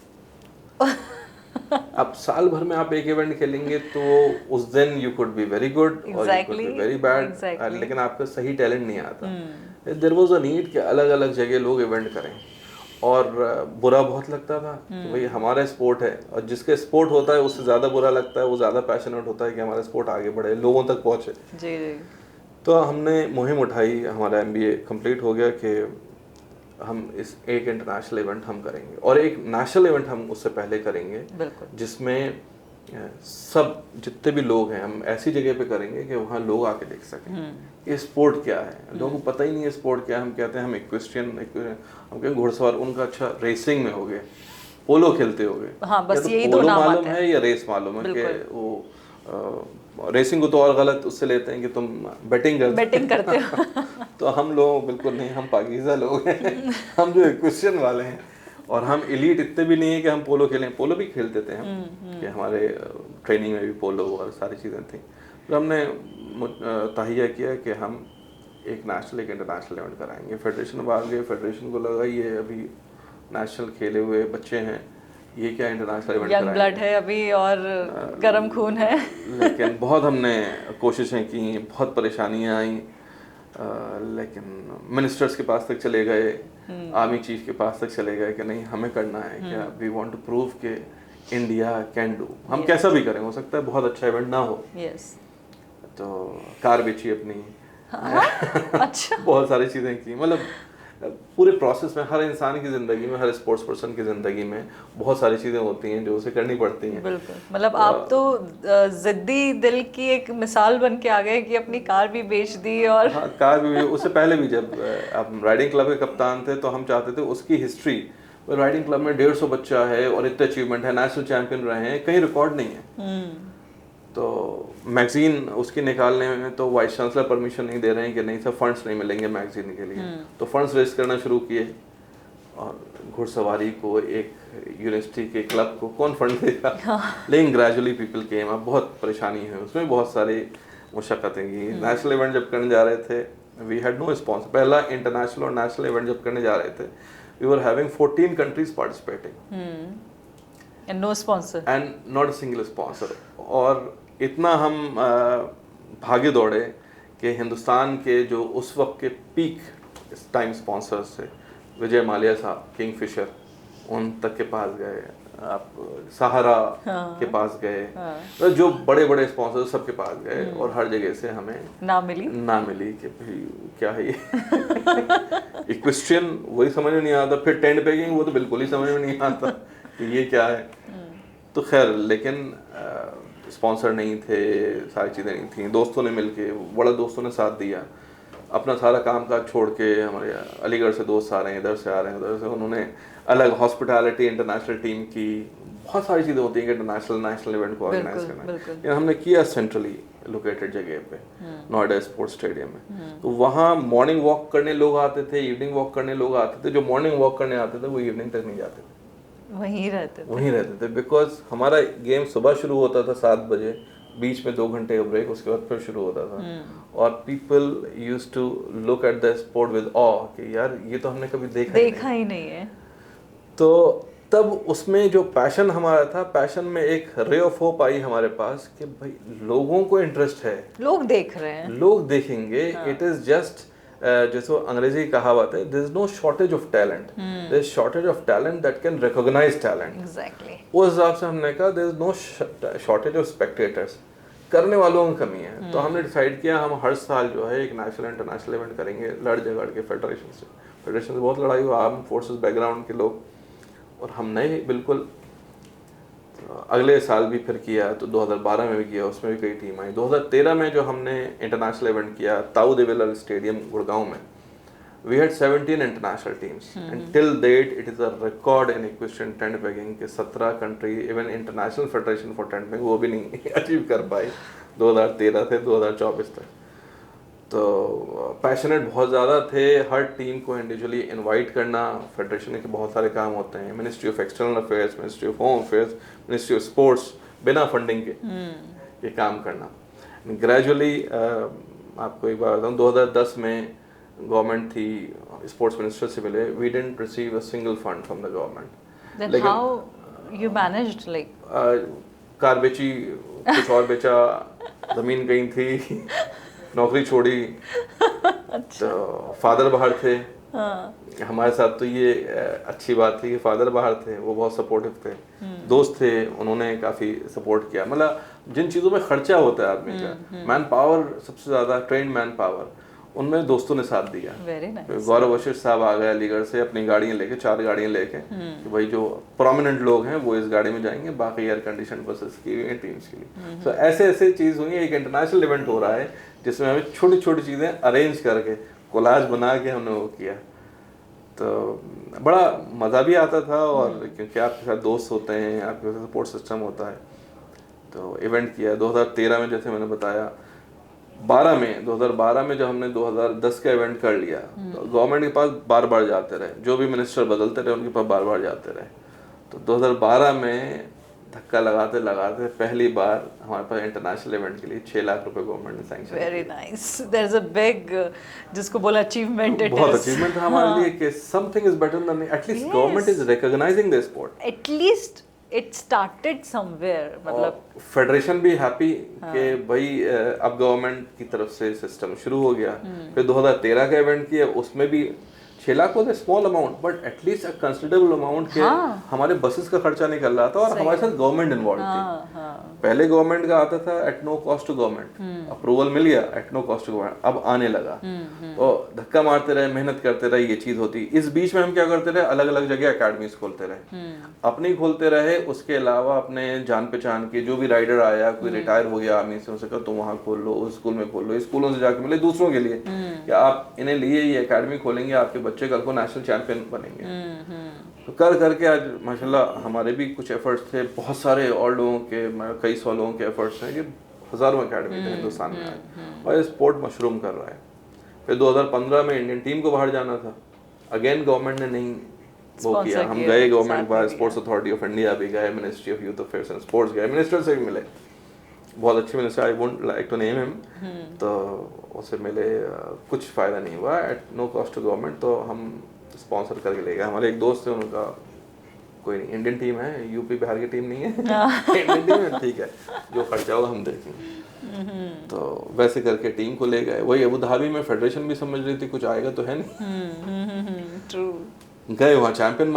अब साल भर में आप एक इवेंट खेलेंगे तो उस दिन you could be very good और you could be very bad, लेकिन आपका सही टैलेंट नहीं आता। देयर वाज अ नीड कि अलग अलग जगह लोग इवेंट करें। और बुरा बहुत लगता था कि भाई हमारा स्पोर्ट है, और जिसके स्पोर्ट होता है उससे ज़्यादा बुरा लगता है, वो ज़्यादा पैशनेट होता है कि हमारा स्पोर्ट आगे बढ़े, लोगों तक पहुँचे। जी जी। तो हमने मुहिम उठाई, हमारा MBA कंप्लीट हो गया कि हम इस एक इंटरनेशनल इवेंट हम करेंगे और एक नेशनल इवेंट हम उससे पहले करेंगे, जिसमें सब जितने भी लोग हैं हम ऐसी जगह पे करेंगे कि वहाँ लोग आके देख सकें ये स्पोर्ट क्या है। लोगों को पता ही नहीं है स्पोर्ट क्या है। हम कहते हैं हम इक्वेस्ट्रियन, हम कहते घुड़सवार, उनका अच्छा रेसिंग में हो गए, पोलो खेलते हो गए, हाँ, बस यही पोलो मालूम है या रेस मालूम है कि वो रेसिंग को तो और गलत उससे लेते हैं कि तुम बैटिंग करते हो। तो हम लोग बिल्कुल नहीं, हम पाकीज़ा लोग हैं। हम जो इक्वेस्ट्रियन वाले हैं, और हम एलीट इतने भी नहीं है कि हम पोलो खेलें। पोलो भी खेलते थे हम कि हमारे ट्रेनिंग में भी पोलो और सारी चीज़ें थी। तो हमने तहिया किया कि हम एक नेशनल एक इंटरनेशनल इवेंट कराएंगे। फेडरेशन में आ गए, फेडरेशन को लगा ये अभी नेशनल खेले हुए बच्चे हैं, ये क्या इंटरनेशनल इवेंट यंग ब्लड है अभी और गर्म खून है। लेकिन बहुत हमने कोशिशें की, बहुत परेशानियां आई, लेकिन मिनिस्टर्स के पास तक चले गए, आर्मी चीफ के पास तक चले गए कि नहीं हमें करना है, क्या वी वांट टू प्रूव कि इंडिया कैन डू। हम कैसा भी करें, हो सकता है बहुत अच्छा इवेंट ना हो। तो कार बेची अपनी। अच्छा। बहुत सारी चीज़ें की, मतलब पूरे प्रोसेस में हर इंसान की ज़िंदगी में, हर स्पोर्ट्स पर्सन की ज़िंदगी में बहुत सारी चीज़ें होती हैं जो उसे करनी पड़ती हैं। बिल्कुल, मतलब आप तो ज़िद्दी दिल की एक मिसाल बन के आ गए कि अपनी कार भी बेच दी। और हाँ, कार भी, उससे पहले भी जब आप राइडिंग क्लब के कप्तान थे तो हम चाहते थे उसकी हिस्ट्री, राइडिंग क्लब में 150 बच्चा है और इतने अचीवमेंट है, नेशनल चैंपियन रहे हैं, कहीं रिकॉर्ड नहीं है। तो मैगजीन उसकी निकालने में तो वाइस चांसलर परमिशन नहीं दे रहे हैं कि नहीं सर फंड्स नहीं मिलेंगे मैगजीन के लिए। तो फंड्स रेज करना शुरू किए, और घुड़सवारी को एक यूनिवर्सिटी के क्लब को कौन फंड देगा। लेकिन ग्रेजुअली पीपल केम, अब बहुत परेशानी है, उसमें बहुत सारी मुशक्क़तें की। नेशनल इवेंट जब करने जा रहे थे, वी हैड नो स्पॉन्सर। पहला इंटरनेशनल और नेशनल इवेंट जब करने जा रहे थे, we were having 14 countries participating and no sponsor and not a single sponsor. और इतना हम भागे दौड़े कि हिंदुस्तान के जो उस वक्त के पीक टाइम स्पॉन्सर्स थे, विजय माल्या साहब, किंगफिशर, उन तक के पास गए, आप सहारा के पास गए, तो जो बड़े बड़े स्पॉन्सर्स सबके पास गए, और हर जगह से हमें ना मिली कि भाई क्या है ये। इक्वेस्ट्रियन वही समझ में नहीं आता, फिर टेंट पेगिंग वो तो बिल्कुल ही समझ में नहीं आता कि ये क्या है। तो खैर, लेकिन स्पॉन्सर नहीं थे, सारी चीज़ें नहीं थी। दोस्तों ने मिलके, बड़ा दोस्तों ने साथ दिया, अपना सारा काम काज छोड़ के, हमारे अलीगढ़ से दोस्त आ रहे हैं, इधर से आ रहे हैं, उधर से, उन्होंने अलग हॉस्पिटैलिटी इंटरनेशनल टीम की, बहुत सारी चीज़ें होती हैं कि नेशनल इवेंट को ऑर्गेनाइज करना है। हमने किया सेंट्रली लोकेटेड जगह पे, नोएडा स्पोर्ट्स स्टेडियम में। तो वहाँ मॉर्निंग वॉक करने लोग आते थे, इवनिंग वॉक करने लोग आते थे। जो मॉर्निंग वॉक करने आते थे वो इवनिंग तक नहीं जाते थे, वहीं रहते थे। बिकॉज हमारा गेम सुबह शुरू होता था 7 बजे, बीच में 2 घंटे का ब्रेक, उसके बाद फिर शुरू होता था। और people used to look at the sport with awe कि यार ये तो हमने कभी देखा ही नहीं है। तो तब उसमें जो पैशन हमारा था, पैशन में एक रे ऑफ होप आई हमारे पास कि भाई लोगों को इंटरेस्ट है, लोग देख रहे हैं, लोग देखेंगे। इट इज जस्ट जैसे अंग्रेजी कहावत है, there is no shortage of talent, there is shortage of talent that can recognise talent. Exactly. उस हिसाब से हमने कहा there is no shortage of spectators, करने वालों की कमी है। तो हमने डिसाइड किया हम हर साल जो है एक नेशनल इंटरनेशनल इवेंट करेंगे, लड़ झगड़ के फेडरेशन से बहुत लड़ाई हुई, आर्म फोर्सेस बैकग्राउंड के लोग, और हमने बिल्कुल अगले साल भी फिर किया, तो 2012 में भी किया, उसमें भी कई टीम आई। 2013 में जो हमने इंटरनेशनल इवेंट किया ताऊ देवीलाल स्टेडियम गुड़गांव में, we had 17 international teams and till date it is a record in equestrian tent pegging के 17 country, even international federation for tent pegging वो भी नहीं अचीव कर पाई 2013 से 2024 तक। तो पैशनेट बहुत ज़्यादा थे, हर टीम को इंडिविजुअली इनवाइट करना, फेडरेशन के बहुत सारे काम होते हैं, ministry of external affairs, ministry of home affairs, ministry of sports, बिना फंडिंग के ये काम करना। ग्रेजुअली आपको एक बार बताऊँ, 2010 में गवर्नमेंट थी, स्पोर्ट्स मिनिस्टर से मिले, we didn't receive a single fund from the government. Then how you managed, like car बेची, कुछ और बेचा, ज़मीन कहीं थी, नौकरी छोड़ी, तो फादर बाहर थे। हमारे साथ तो ये अच्छी बात थी कि फादर बाहर थे, वो बहुत सपोर्टिव थे। दोस्त थे, उन्होंने काफ़ी सपोर्ट किया। मतलब जिन चीज़ों में खर्चा होता है आदमी का, मैन पावर सबसे ज़्यादा, ट्रेंड मैन पावर, उनमें दोस्तों ने साथ दिया। nice. गौरव वशिष्ठ साहब आ गए अलीगढ़ से अपनी गाड़ियाँ लेके, 4 गाड़ियाँ लेके, कि भाई जो प्रोमिनेंट लोग हैं वो इस गाड़ी में जाएंगे, बाकी एयर कंडीशन बसेस की हुई हैं टीम्स के लिए। तो ऐसे ऐसे चीज़ हुई। एक इंटरनेशनल इवेंट हो रहा है जिसमें हमें छोटी छोटी चीज़ें अरेंज करके, कोलाज बना के हमने वो किया, तो बड़ा मज़ा भी आता था। और क्योंकि आपके साथ दोस्त होते हैं, आपके साथ सपोर्ट सिस्टम होता है, तो इवेंट किया। 2013 में जैसे मैंने बताया, 2012 में जब हमने 2010 का इवेंट कर लिया, तो गवर्नमेंट के पास बार बार जाते रहे, जो भी मिनिस्टर बदलते रहे उनके पास बार बार जाते रहे। तो 2012 में धक्का लगाते लगाते पहली बार हमारे पास इंटरनेशनल इवेंट के लिए 6 लाख रुपए गवर्नमेंट ने sanction. Very nice, there is a big, जिसको बोला अचीवमेंट, इट बहुत अचीवमेंट था हमारे लिए कि something is better than, at least government is recognising the sport, at least it started somewhere. मतलब फेडरेशन भी हैप्पी कि भाई अब गवर्नमेंट की तरफ से सिस्टम शुरू हो गया। फिर 2013 का इवेंट किया, उसमें भी 6 lakh was small amount, but at least a considerable amount के हमारे बसेस का खर्चा निकल रहा था, और हमारे साथ गवर्नमेंट इन्वॉल्व थी। पहले गवर्नमेंट का आता था at no cost to government, approval मिल गया at no cost to government, अब आने लगा। तो धक्का मारते रहे, मेहनत करते रहे, ये चीज होती। इस बीच में हम क्या करते रहे, अलग अलग जगह अकेडमीज खोलते रहे, अपनी खोलते रहे, उसके अलावा अपने जान पहचान के जो भी राइडर आया, कोई रिटायर हो गया आर्मी से, उनसे कहा तुम वहाँ खोल लो, उस स्कूल में खोल लो, स्कूलों से जाके मिले दूसरों के लिए कि आप इन्हें लिए ये अकेडमी खोलेंगे, आपके बच्चे कल को नेशनल चैंपियन बनेंगे। तो कर करके आज माशाल्लाह हमारे भी कुछ एफर्ट्स थे, बहुत सारे और लोगों के, कई 100 लोगों के एफर्ट्स हैं, ये हज़ारों अकेडमी थे हिंदुस्तान में आए, और ये स्पोर्ट मशरूम कर रहा है। फिर 2015 में इंडियन टीम को बाहर जाना था, अगेन गवर्नमेंट ने नहीं वो किया, हम गए गवर्नमेंट बाहर, स्पोर्ट्स अथॉरिटी ऑफ इंडिया भी गए, ministry of youth affairs and sports गए, मिनिस्टर से भी मिले, बहुत अच्छे minister, I won't like to name him, तो उससे मिले, कुछ फ़ायदा नहीं हुआ, at no cost to government. तो हम स्पॉन्सर करके ले गए, हमारे एक दोस्त थे, उनका कोई नहीं, इंडियन टीम है, यूपी बिहार की टीम नहीं है, इंडियन टीम है, ठीक है, जो खर्चा होगा हम देखेंगे। तो वैसे करके टीम को ले गए, वही अबू धाबी में फेडरेशन भी समझ रही थी कुछ आएगा तो है नहीं, ट्रू। गए वहाँ चैंपियन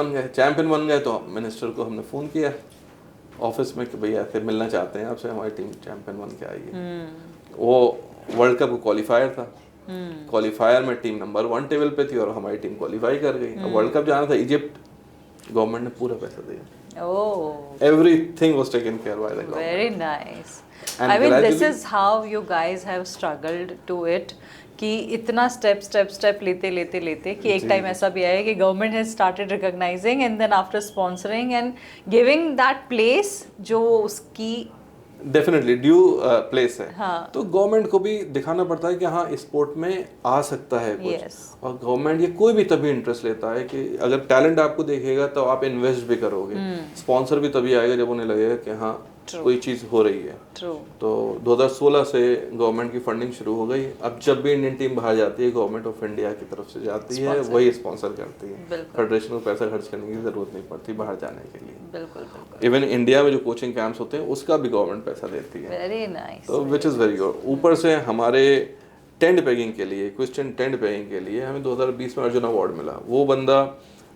बन गए, तो मिनिस्टर को हमने फ़ोन किया ऑफिस में कि भैया ऐसे मिलना चाहते हैं आपसे, हमारी टीम चैंपियन बन के आई है। वो वर्ल्ड कप क्वालिफायर था, क्वालिफायर में टीम नंबर 1 टेबल पे थी और हमारी टीम क्वालिफाई कर गई। वर्ल्ड कप जाना था इजिप्ट, गवर्नमेंट ने पूरा पैसा दिया, everything was taken care by the government. Very nice. I mean this is how you guys have struggled to it, कि इतना स्टेप लेते कि एक टाइम ऐसा भी आया कि government has started recognising and then after sponsoring and giving that place जो उसकी डेफिनेटली ड्यू प्लेस है। हाँ। तो गवर्नमेंट को भी दिखाना पड़ता है कि हाँ स्पोर्ट में आ सकता है कुछ। Yes. और गवर्नमेंट ये कोई भी तभी इंटरेस्ट लेता है कि अगर टैलेंट आपको देखेगा तो आप इन्वेस्ट भी करोगे, स्पॉन्सर भी तभी आएगा जब उन्हें लगेगा कि हाँ True. कोई चीज़ हो रही है। ट्रू। तो 2016 से गवर्नमेंट की फंडिंग शुरू हो गई। अब जब भी इंडियन टीम बाहर जाती है, गवर्नमेंट ऑफ इंडिया की तरफ से जाती है, वही स्पॉन्सर करती है। बिल्कुल। फेडरेशन को पैसा खर्च करने की ज़रूरत नहीं पड़ती बाहर जाने के लिए। बिल्कुल बिल्कुल। इवन इंडिया में जो कोचिंग कैंप्स होते हैं उसका भी गवर्नमेंट पैसा देती है। Very nice. तो विच इज़ वेरी गुड। ऊपर से हमारे टेंट पेगिंग के लिए, क्वेश्चन टेंट पेगिंग के लिए हमें 2020 में अर्जुन अवार्ड मिला। वो बंदा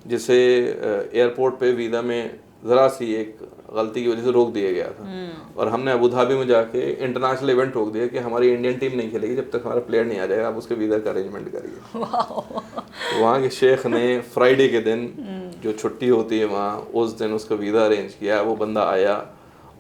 जिसे एयरपोर्ट पे वीज़ा में ज़रा सी एक गलती की वजह से रोक दिया गया था, और हमने अबू धाबी में जाके इंटरनेशनल इवेंट रोक दिया कि हमारी इंडियन टीम नहीं खेलेगी जब तक हमारा प्लेयर नहीं आ जाएगा, आप उसके वीज़ा का अरेंजमेंट करिए। वहाँ के शेख ने फ्राइडे के दिन जो छुट्टी होती है वहाँ, उस दिन उसका वीज़ा अरेंज किया। वो बंदा आया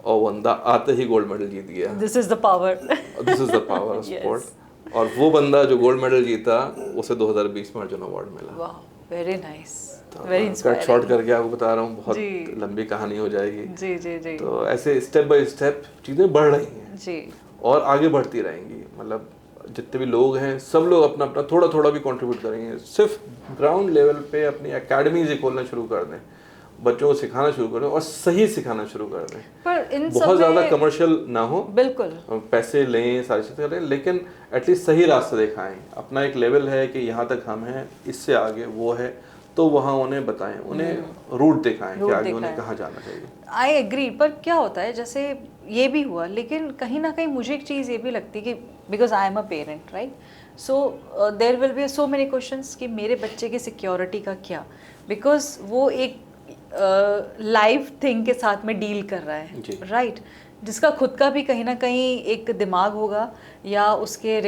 और बंदा आते ही गोल्ड मेडल जीत गया। This is the power. This is the power of sport. और वो बंदा जो गोल्ड मेडल जीता उसे 2020 में अर्जुन अवार्ड मिला। वाह, वेरी नाइस, तो वेरी कट इंस्पायरिंग। शॉर्ट करके आपको बता रहा हूँ, बहुत जी। लंबी कहानी हो जाएगी। जी जी जी तो ऐसे स्टेप बाय स्टेप चीज़ें बढ़ रही हैं जी। और आगे बढ़ती रहेंगी। मतलब जितने भी लोग हैं सब लोग अपना अपना थोड़ा थोड़ा भी कंट्रीब्यूट करेंगे। सिर्फ ग्राउंड लेवल पे अपनी एकेडमीज खोलना शुरू कर दें, बच्चों को सिखाना शुरू कर दें और सही सिखाना शुरू कर दें। पर इन बहुत ज़्यादा कमर्शियल ना हो, बिल्कुल पैसे लें, सारी चीज़ें करें, लेकिन एटलीस्ट सही रास्ते दिखाएं। अपना एक लेवल है कि यहाँ तक हम हैं, इससे आगे वो है, तो वहाँ उन्हें बताएं, उन्हें रूट दिखाएं कि आगे उन्हें कहाँ जाना चाहिए। I agree. पर क्या होता है, जैसे ये भी हुआ, लेकिन कहीं ना कहीं मुझे एक चीज़ ये भी लगती है कि because I am a parent, right, so there will be so many questions कि मेरे बच्चे की सिक्योरिटी का क्या, बिकॉज वो एक लाइव थिंग के साथ में डील कर रहा है, राइट, जिसका खुद का भी कहीं ना कहीं एक दिमाग होगा या उसके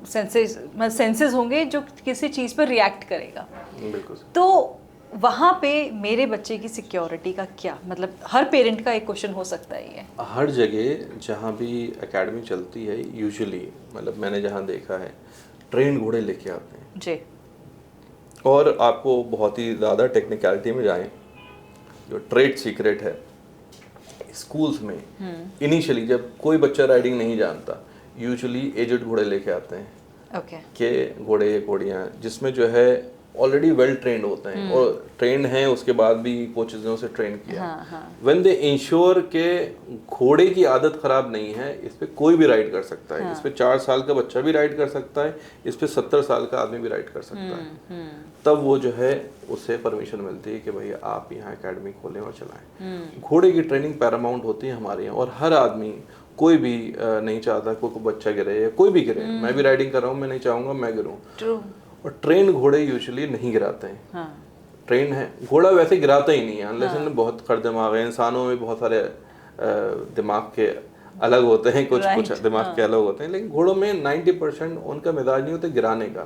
सेंसेस होंगे जो किसी चीज़ पर रिएक्ट करेगा। बिल्कुल। तो वहाँ पे मेरे बच्चे की सिक्योरिटी का क्या, मतलब हर पेरेंट का एक क्वेश्चन हो सकता है ये। हर जगह जहाँ भी एकेडमी चलती है, यूजुअली मतलब मैंने जहाँ देखा है, ट्रेन घोड़े लेके आते हैं जी। और आपको बहुत ही ज़्यादा टेक्निकलिटी में जाएं, जो ट्रेड सीक्रेट है स्कूल्स में, इनिशियली जब कोई बच्चा राइडिंग नहीं जानता, यूजुअली एजेड घोड़े लेके आते हैं। ओके। के घोड़े घोड़ियाँ जिसमें जो है ऑलरेडी वेल ट्रेंड होते हैं और ट्रेंड हैं, उसके बाद भी कोचेज ने उसे ट्रेन किया। व्हेन दे इंश्योर के घोड़े की आदत खराब नहीं है, इस पे कोई भी राइड कर सकता है। इस पे 4 साल का बच्चा भी राइड कर सकता है, इस पे 70 साल का आदमी भी राइड कर सकता है। तब वो जो है उसे परमिशन मिलती है कि भाई आप यहाँ एकेडमी खोलें और चलाएं। घोड़े की ट्रेनिंग पैरामाउंट होती है हमारे यहाँ, और हर आदमी, कोई भी नहीं चाहता कोई बच्चा गिरे या कोई भी गिरे। मैं भी राइडिंग कर रहा हूँ, मैं नहीं चाहूँगा मैं गिरूँ। ट्रू। और ट्रेन घोड़े यूजुअली नहीं गिराते हैं। हाँ। ट्रेन है, घोड़ा वैसे गिराता ही नहीं है, अनलेस हाँ। बहुत खड़ दिमाग है। इंसानों में बहुत सारे दिमाग के अलग होते हैं, कुछ कुछ दिमाग के अलग होते हैं, लेकिन घोड़ों में 90% उनका मिजाज नहीं होता गिराने का।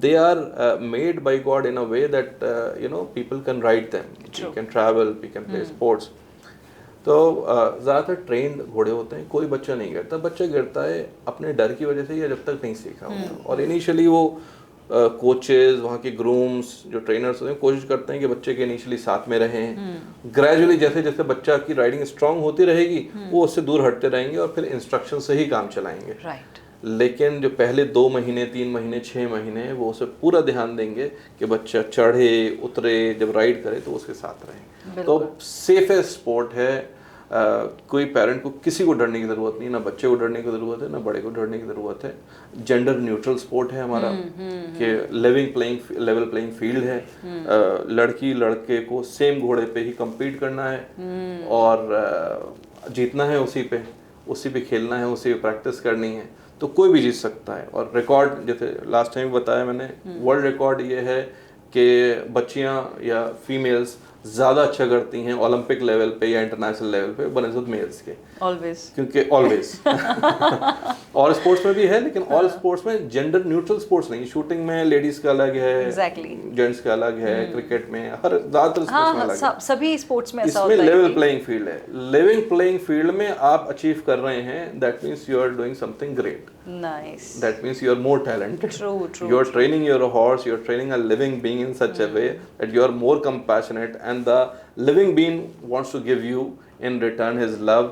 They are made by God in a way that you know people can ride them, we can travel, we can play sports. तो ज़्यादातर ट्रेंड घोड़े होते हैं, कोई बच्चा नहीं गिरता। बच्चा गिरता है अपने डर की वजह से या जब तक नहीं सीखा होता। और इनिशियली वो कोचेज, वहाँ के ग्रूम्स, जो ट्रेनर्स होते हैं, कोशिश करते हैं कि बच्चे के इनिशियली साथ में रहें। ग्रेजुअली जैसे जैसे बच्चा की राइडिंग स्ट्रांग होती रहेगी, वो उससे दूर हटते रहेंगे और फिर इंस्ट्रक्शन से ही काम चलाएंगे। लेकिन जो पहले 2 महीने, 3 महीने, 6 महीने वो उसे पूरा ध्यान देंगे कि बच्चा चढ़े उतरे, जब राइड करे तो उसके साथ रहे। तो सेफेस्ट स्पोर्ट है। कोई पेरेंट को किसी को डरने की ज़रूरत नहीं, ना बच्चे को डरने की ज़रूरत है, ना बड़े को डरने की ज़रूरत है। जेंडर न्यूट्रल स्पोर्ट है हमारा, कि लेवल प्लेइंग फील्ड है। लड़की लड़के को सेम घोड़े पे ही compete करना है और जीतना है उसी पे खेलना है, उसी पे प्रैक्टिस करनी है, तो कोई भी जीत सकता है। और रिकॉर्ड, जैसे लास्ट टाइम बताया मैंने, वर्ल्ड रिकॉर्ड ये है कि बच्चियां या फीमेल्स ज़्यादा अच्छा करती हैं ओलंपिक लेवल पे या इंटरनेशनल लेवल पे बनस्बत मेल्स के। ऑलवेज, क्योंकि ऑलवेज और स्पोर्ट्स में भी है, लेकिन ऑल स्पोर्ट्स में जेंडर न्यूट्रल स्पोर्ट्स नहीं। शूटिंग में लेडीज का अलग है, जेंट्स का अलग है, क्रिकेट में, हर ज़्यादातर स्पोर्ट्स में अलग है। सभी स्पोर्ट्स में ऐसा होता है। इसमें लेवल है। प्लेइंग फील्ड है। लेवल प्लेइंग फील्ड में आप अचीव कर रहे हैं, that means you are doing something great. Nice. That means you are more talented. True. You are training your horse, you are training a living being in such a way that you are more compassionate, and the living being wants to give you in return his love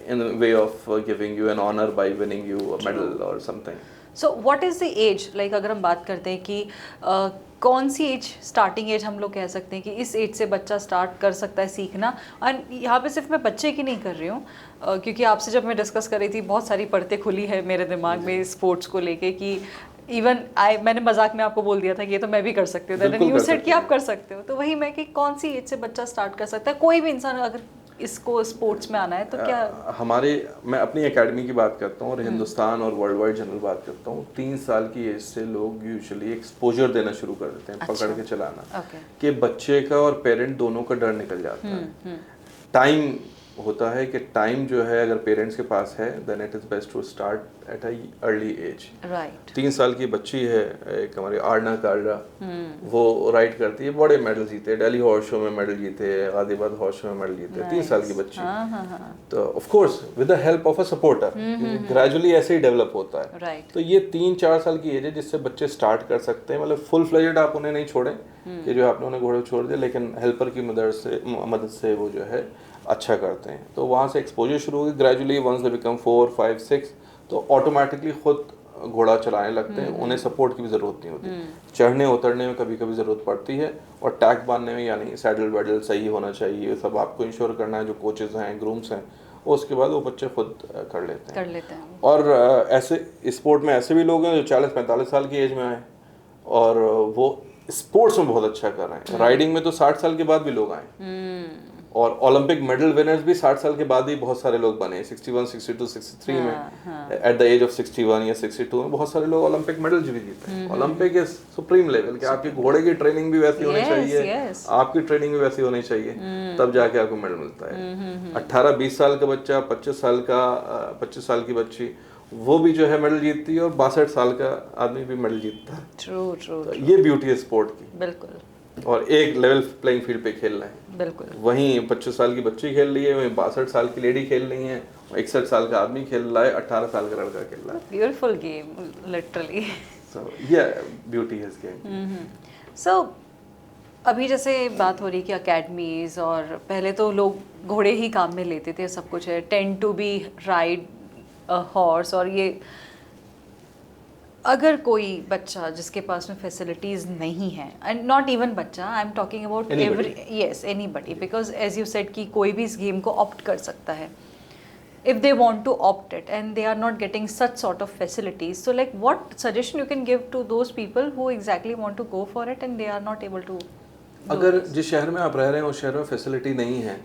in a way of giving you an honor by winning you a medal or something. So what is the age, like अगर हम बात करते हैं कि कौन सी as, starting as हम लोग कह सकते हैं कि इस एज से बच्चा स्टार्ट कर सकता है सीखना? एंड यहाँ पे सिर्फ मैं बच्चे की नहीं कर रही हूँ, क्योंकि आपसे जब मैं डिस्कस कर रही थी बहुत सारी परतें खुली है मेरे दिमाग में स्पोर्ट्स को लेके कि इवन मैंने मजाक में आपको बोल दिया था कि ये तो मैं भी कर सकती हूँ, बिल्कुल यू कर सेड सकते कि आप हैं। कर सकते हो। तो वही मैं कि कौन सी एज से बच्चा स्टार्ट कर सकता है, कोई भी इंसान अगर इसको स्पोर्ट्स में आना है तो क्या? मैं अपनी एकेडमी की बात करता हूँ और हिंदुस्तान और वर्ल्ड वाइड जनरल बात करता हूँ, 3 साल की एज से लोग यूजुअली एक्सपोजर देना शुरू कर देते हैं, पकड़ के चलाना, ओके। कि बच्चे का और पेरेंट दोनों का डर निकल जाता है। टाइम होता है कि टाइम जो है अगर पेरेंट्स के पास है then it is best to start at an early age. Right. 3 साल की बच्ची है एक हमारी आरना कालरा, वो राइड करती है, बड़े मेडल जीते, दिल्ली हॉर्स शो में मेडल जीते, गाजियाबाद हॉर्स शो में मेडल जीते, 3 साल की बच्ची। तो of course with the help of a supporter, gradually ऐसे ही डेवलप होता है। राइट। तो ये 3-4 साल की एज है जिससे बच्चे स्टार्ट कर सकते हैं, मतलब फुल फ्लेजेड आप उन्हें नहीं छोड़ें कि जो आपने उन्हें घोड़े छोड़ दिया, लेकिन हेल्पर की मदद से वो जो है अच्छा करते हैं। तो वहाँ से एक्सपोजर शुरू होगी ग्रेजुअली, वंस दे बिकम 4, 5, 6 तो ऑटोमेटिकली खुद घोड़ा चलाने लगते हैं, उन्हें सपोर्ट की भी ज़रूरत नहीं होती। चढ़ने उतरने में कभी कभी ज़रूरत पड़ती है, और टैग बांधने में, यानी सैडल वैडल सही होना चाहिए, सब आपको इंश्योर करना है, जो कोचेज़ हैं, ग्रूम्स हैं, उसके बाद वो बच्चे खुद कर लेते हैं। और ऐसे स्पोर्ट में ऐसे भी लोग हैं जो 40-45 साल की एज में आए और वो स्पोर्ट्स में बहुत अच्छा कर रहे हैं। राइडिंग में तो 60 साल के बाद भी लोग आए, और ओलंपिक मेडल विनर्स भी 60 साल के बाद ही बहुत सारे लोग बने, 61, 62, 63 में, एट द एज ऑफ 61 या 62 में बहुत सारे लोग ओलंपिक मेडल भी जीते हैं। ओलंपिक इज सुप्रीम लेवल कि आपके घोड़े की ट्रेनिंग भी वैसी होनी चाहिए, आपकी ट्रेनिंग भी वैसी होनी चाहिए, तब जाके आपको मेडल मिलता है। 18-20 साल का बच्चा, 25 साल की बच्ची, वो भी जो है मेडल जीतती है, और 62 साल का आदमी भी मेडल जीतता है। ट्रू। तो ये ब्यूटी है स्पोर्ट की। बिल्कुल। और एक लेवल प्लेइंग फील्ड पे खेल रहे हैं। बिल्कुल। वहीं 25 साल की बच्ची खेल रही है, वहीं 62 साल की लेडी खेल रही है, 61 साल का आदमी खेल रहा है, 18 साल का लड़का खेल रहा है। Beautiful game literally. सो ये ब्यूटी है इस गेम। सो अभी जैसे बात हो रही कि अकेडमीज, और पहले तो लोग घोड़े ही काम में लेते थे, सब कुछ है, tend to be ride horse, और ये अगर कोई बच्चा जिसके पास में फैसिलिटीज़ नहीं है, एंड नॉट इवन बच्चा, I am talking about anybody, because as you said कि कोई भी इस गेम को ऑप्ट कर सकता है if they want to opt it and they are not getting such sort of facilities, so like what suggestion you can give to those people who exactly want to go for it and they are not able to अगर जिस शहर में आप रह रहे हैं उस शहर में फैसिलिटी नहीं है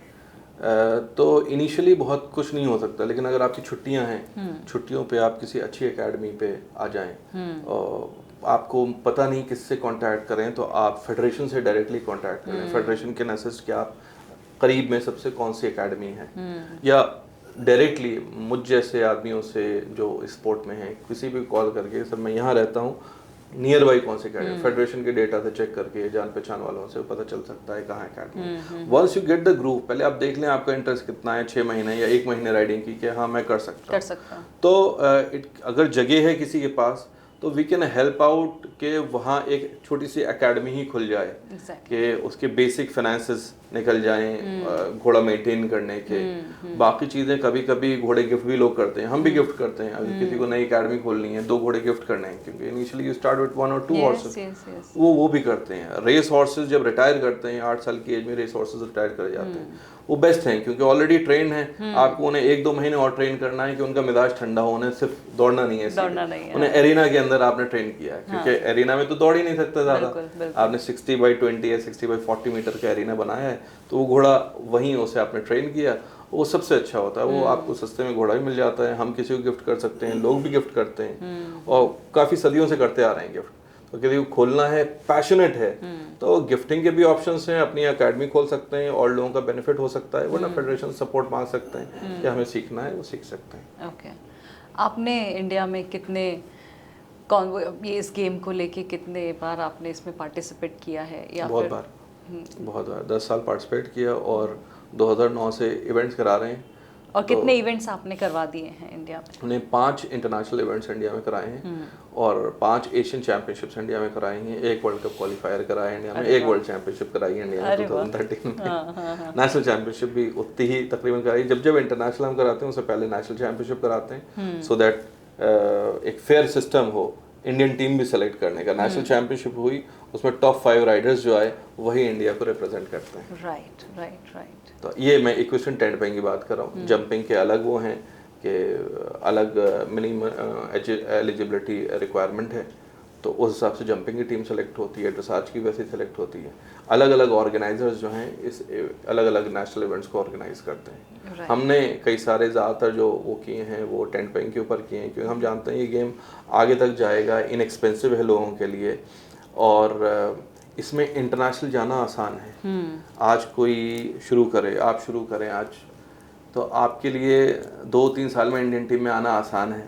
तो इनिशियली बहुत कुछ नहीं हो सकता, लेकिन अगर आपकी छुट्टियां हैं, छुट्टियों पे आप किसी अच्छी एकेडमी पे आ जाएं, और आपको पता नहीं किससे कांटेक्ट करें, तो आप फेडरेशन से डायरेक्टली कांटेक्ट करें। फेडरेशन कैन असिस्ट कि आप करीब में सबसे कौन सी एकेडमी है, या डायरेक्टली मुझ जैसे आदमियों से जो स्पोर्ट में हैं किसी भी कॉल करके, सर मैं यहाँ रहता हूँ, नियर बाई कौन से अकेडमी, फेडरेशन के डेटा से चेक करके, जान पहचान वालों से पता चल सकता है कहाँ academy. Once you get the group, पहले आप देख लें आपका इंटरेस्ट कितना है, 6 महीने या 1 महीने राइडिंग की, कि हाँ मैं कर सकता हूँ। तो अगर जगह है किसी के पास तो वी कैन हेल्प आउट कि वहाँ एक छोटी सी एकेडमी ही खुल जाए, कि उसके बेसिक फाइनेंसेस निकल जाएं, घोड़ा मेंटेन करने के, बाकी चीज़ें कभी कभी घोड़े गिफ्ट भी लोग करते हैं, हम भी गिफ्ट करते हैं। अगर किसी को नई एकेडमी खोलनी है, 2 घोड़े गिफ्ट करने हैं, क्योंकि इनिशियली यू स्टार्ट विद 1 और 2 हॉर्सेस, वो भी करते हैं। रेस हॉर्सेस जब रिटायर करते हैं 8 साल की एज में, रेस हॉर्सेस रिटायर कर जाते हैं, वो बेस्ट हैं क्योंकि ऑलरेडी ट्रेन है। आपको उन्हें 1-2 महीने और ट्रेन करना है कि उनका मिजाज ठंडा हो, उन्हें सिर्फ दौड़ना नहीं है, उन्हें एरिना के अंदर आपने ट्रेन किया है, क्योंकि एरिना में तो दौड़ ही नहीं सकता ज़्यादा, आपने 60x20 या 60x40 मीटर का एरिना बनाया है, तो वो घोड़ा वहीं उसे आपने ट्रेन किया, वो सबसे अच्छा होता है। वो आपको सस्ते में घोड़ा भी मिल जाता है, हम किसी को गिफ्ट कर सकते हैं, लोग भी गिफ्ट करते हैं, और काफ़ी सदियों से करते आ रहे हैं गिफ्ट। तो किसी को खोलना है, पैशनेट है, तो गिफ्टिंग के भी ऑप्शंस हैं, अपनी एकेडमी खोल सकते हैं और लोगों का बेनिफिट हो सकता है, वरना फेडरेशन सपोर्ट मांग सकते हैं कि हमें सीखना है, वो सीख सकते हैं। ओके। आपने इंडिया में कितने ये इस गेम को लेके कितने बार आपने इसमें पार्टिसिपेट किया है? या बहुत बार 10 साल पार्टिसिपेट किया, और 2009 से इवेंट्स करा रहे हैं। और कितने इवेंट्स आपने करवा दिए हैं इंडिया में? हमने 5 इंटरनेशनल इवेंट्स इंडिया में कराए हैं, और 5 एशियन चैंपियनशिप्स इंडिया में कराई हैं, 1 वर्ल्ड कप क्वालिफायर कराया है इंडिया में, 1 वर्ल्ड चैंपियनशिप कराई है इंडिया में 2013 में। नेशनल चैंपियनशिप भी उतनी ही तकरीबन कराई। जब इंटरनेशनल हम कराते हैं उससे पहले नेशनल चैंपियनशिप कराते हैं, सो दैट एक फेयर सिस्टम हो इंडियन टीम भी सेलेक्ट करने का। नेशनल चैंपियनशिप हुई, उसमें टॉप 5 राइडर्स जो आए वही इंडिया को रिप्रेजेंट करते हैं। Right right right. तो ये मैं इक्वेशन टेंट पेइंग की बात कर रहा हूँ। जंपिंग के अलग वो हैं कि अलग मिनिमम एलिजिबिलिटी रिक्वायरमेंट है, तो उस हिसाब से जंपिंग की टीम सेलेक्ट होती है, ड्रेसाज की वैसे सेलेक्ट होती है। अलग अलग ऑर्गेनाइजर्स जो हैं इस अलग अलग नेशनल इवेंट्स को ऑर्गेनाइज करते हैं। हमने कई सारे ज़्यादातर जो वो किए हैं वो टेंट पेइंग के ऊपर किए हैं, क्योंकि हम जानते हैं ये गेम आगे तक जाएगा, इनएक्सपेंसिव है लोगों के लिए, और इसमें इंटरनेशनल जाना आसान है। आज कोई शुरू करे, आप शुरू करें आज, तो आपके लिए 2-3 साल में इंडियन टीम में आना आसान है।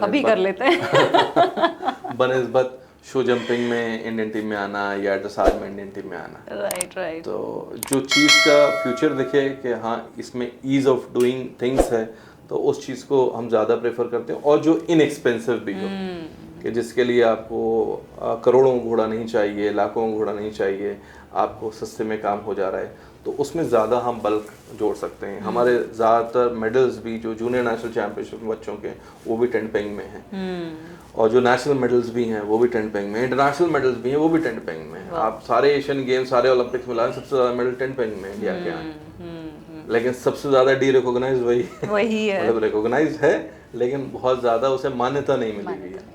अभी कर लेते हैं बनिस्बत शो जंपिंग में इंडियन टीम में आना या ड्रेसाज में इंडियन टीम में आना। Right right. तो जो चीज़ का फ्यूचर दिखे कि हाँ इसमें ईज ऑफ डूइंग थिंग्स है, तो उस चीज़ को हम ज़्यादा प्रेफर करते हैं, और जो इनएक्सपेंसिव भी हो, कि जिसके लिए आपको करोड़ों घोड़ा नहीं चाहिए, लाखों घोड़ा नहीं चाहिए, आपको सस्ते में काम हो जा रहा है, तो उसमें ज़्यादा हम बल्क जोड़ सकते हैं। हमारे ज़्यादातर मेडल्स भी जो जूनियर नेशनल चैंपियनशिप में बच्चों के, वो भी टेंट पेइंग में हैं, और जो नेशनल मेडल्स भी हैं वो भी टेंट पेइंग में, इंटरनेशनल मेडल्स भी हैं वो भी टेंट पेइंग में। आप सारे एशियन गेम्स, सारे ओलंपिक्स में लाएं, सबसे ज़्यादा मेडल टेंट पेइंग में इंडिया के आए, लेकिन सबसे ज़्यादा डी रिकॉग्नाइज वही है। मतलब रिकॉग्नाइज है, लेकिन बहुत ज़्यादा उसे मान्यता नहीं मिली हुई है।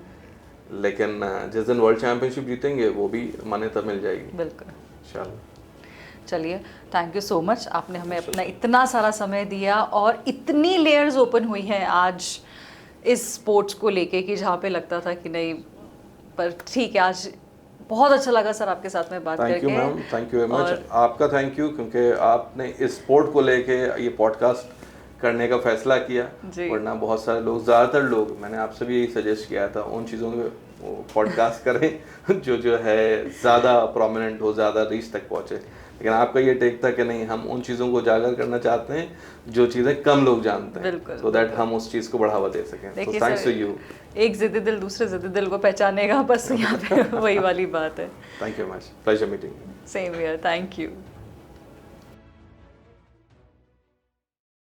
लेकिन जिस दिन वर्ल्ड चैंपियनशिप जीतेंगे वो भी मान्यता मिल जाएगी। बिल्कुल, इंशाल्लाह। चलिए, थैंक यू सो मच, आपने हमें अपना इतना सारा समय दिया, और इतनी लेयर्स ओपन हुई हैं आज इस स्पोर्ट्स को लेके कि जहाँ पे लगता था कि नहीं, पर ठीक है, आज बहुत अच्छा लगा सर आपके साथ में बात करके। Thank you ma'am, thank you very much. आपका थैंक यू, क्योंकि आपने इस स्पोर्ट को लेके ये पॉडकास्ट करने का फैसला किया, वरना बहुत सारे लोग, ज़्यादातर लोग, मैंने आपसे भी यही सजेस्ट किया था, उन चीज़ों में पॉडकास्ट करें जो है ज़्यादा प्रोमिनेंट हो, ज़्यादा रीच तक पहुँचे। लेकिन आपका ये टेक था कि नहीं, हम उन चीज़ों को उजागर करना चाहते हैं जो चीज़ें कम लोग जानते हैं, सो दैट हम उस चीज़ को बढ़ावा दे सकें। तो थैंक्स टू यू। एक ज़िद्दी दिल दूसरे ज़िद्दी दिल को पहचानेगा, बस यहाँ पे वही वाली बात है। Thank you much, pleasure meeting. Same here, thank you.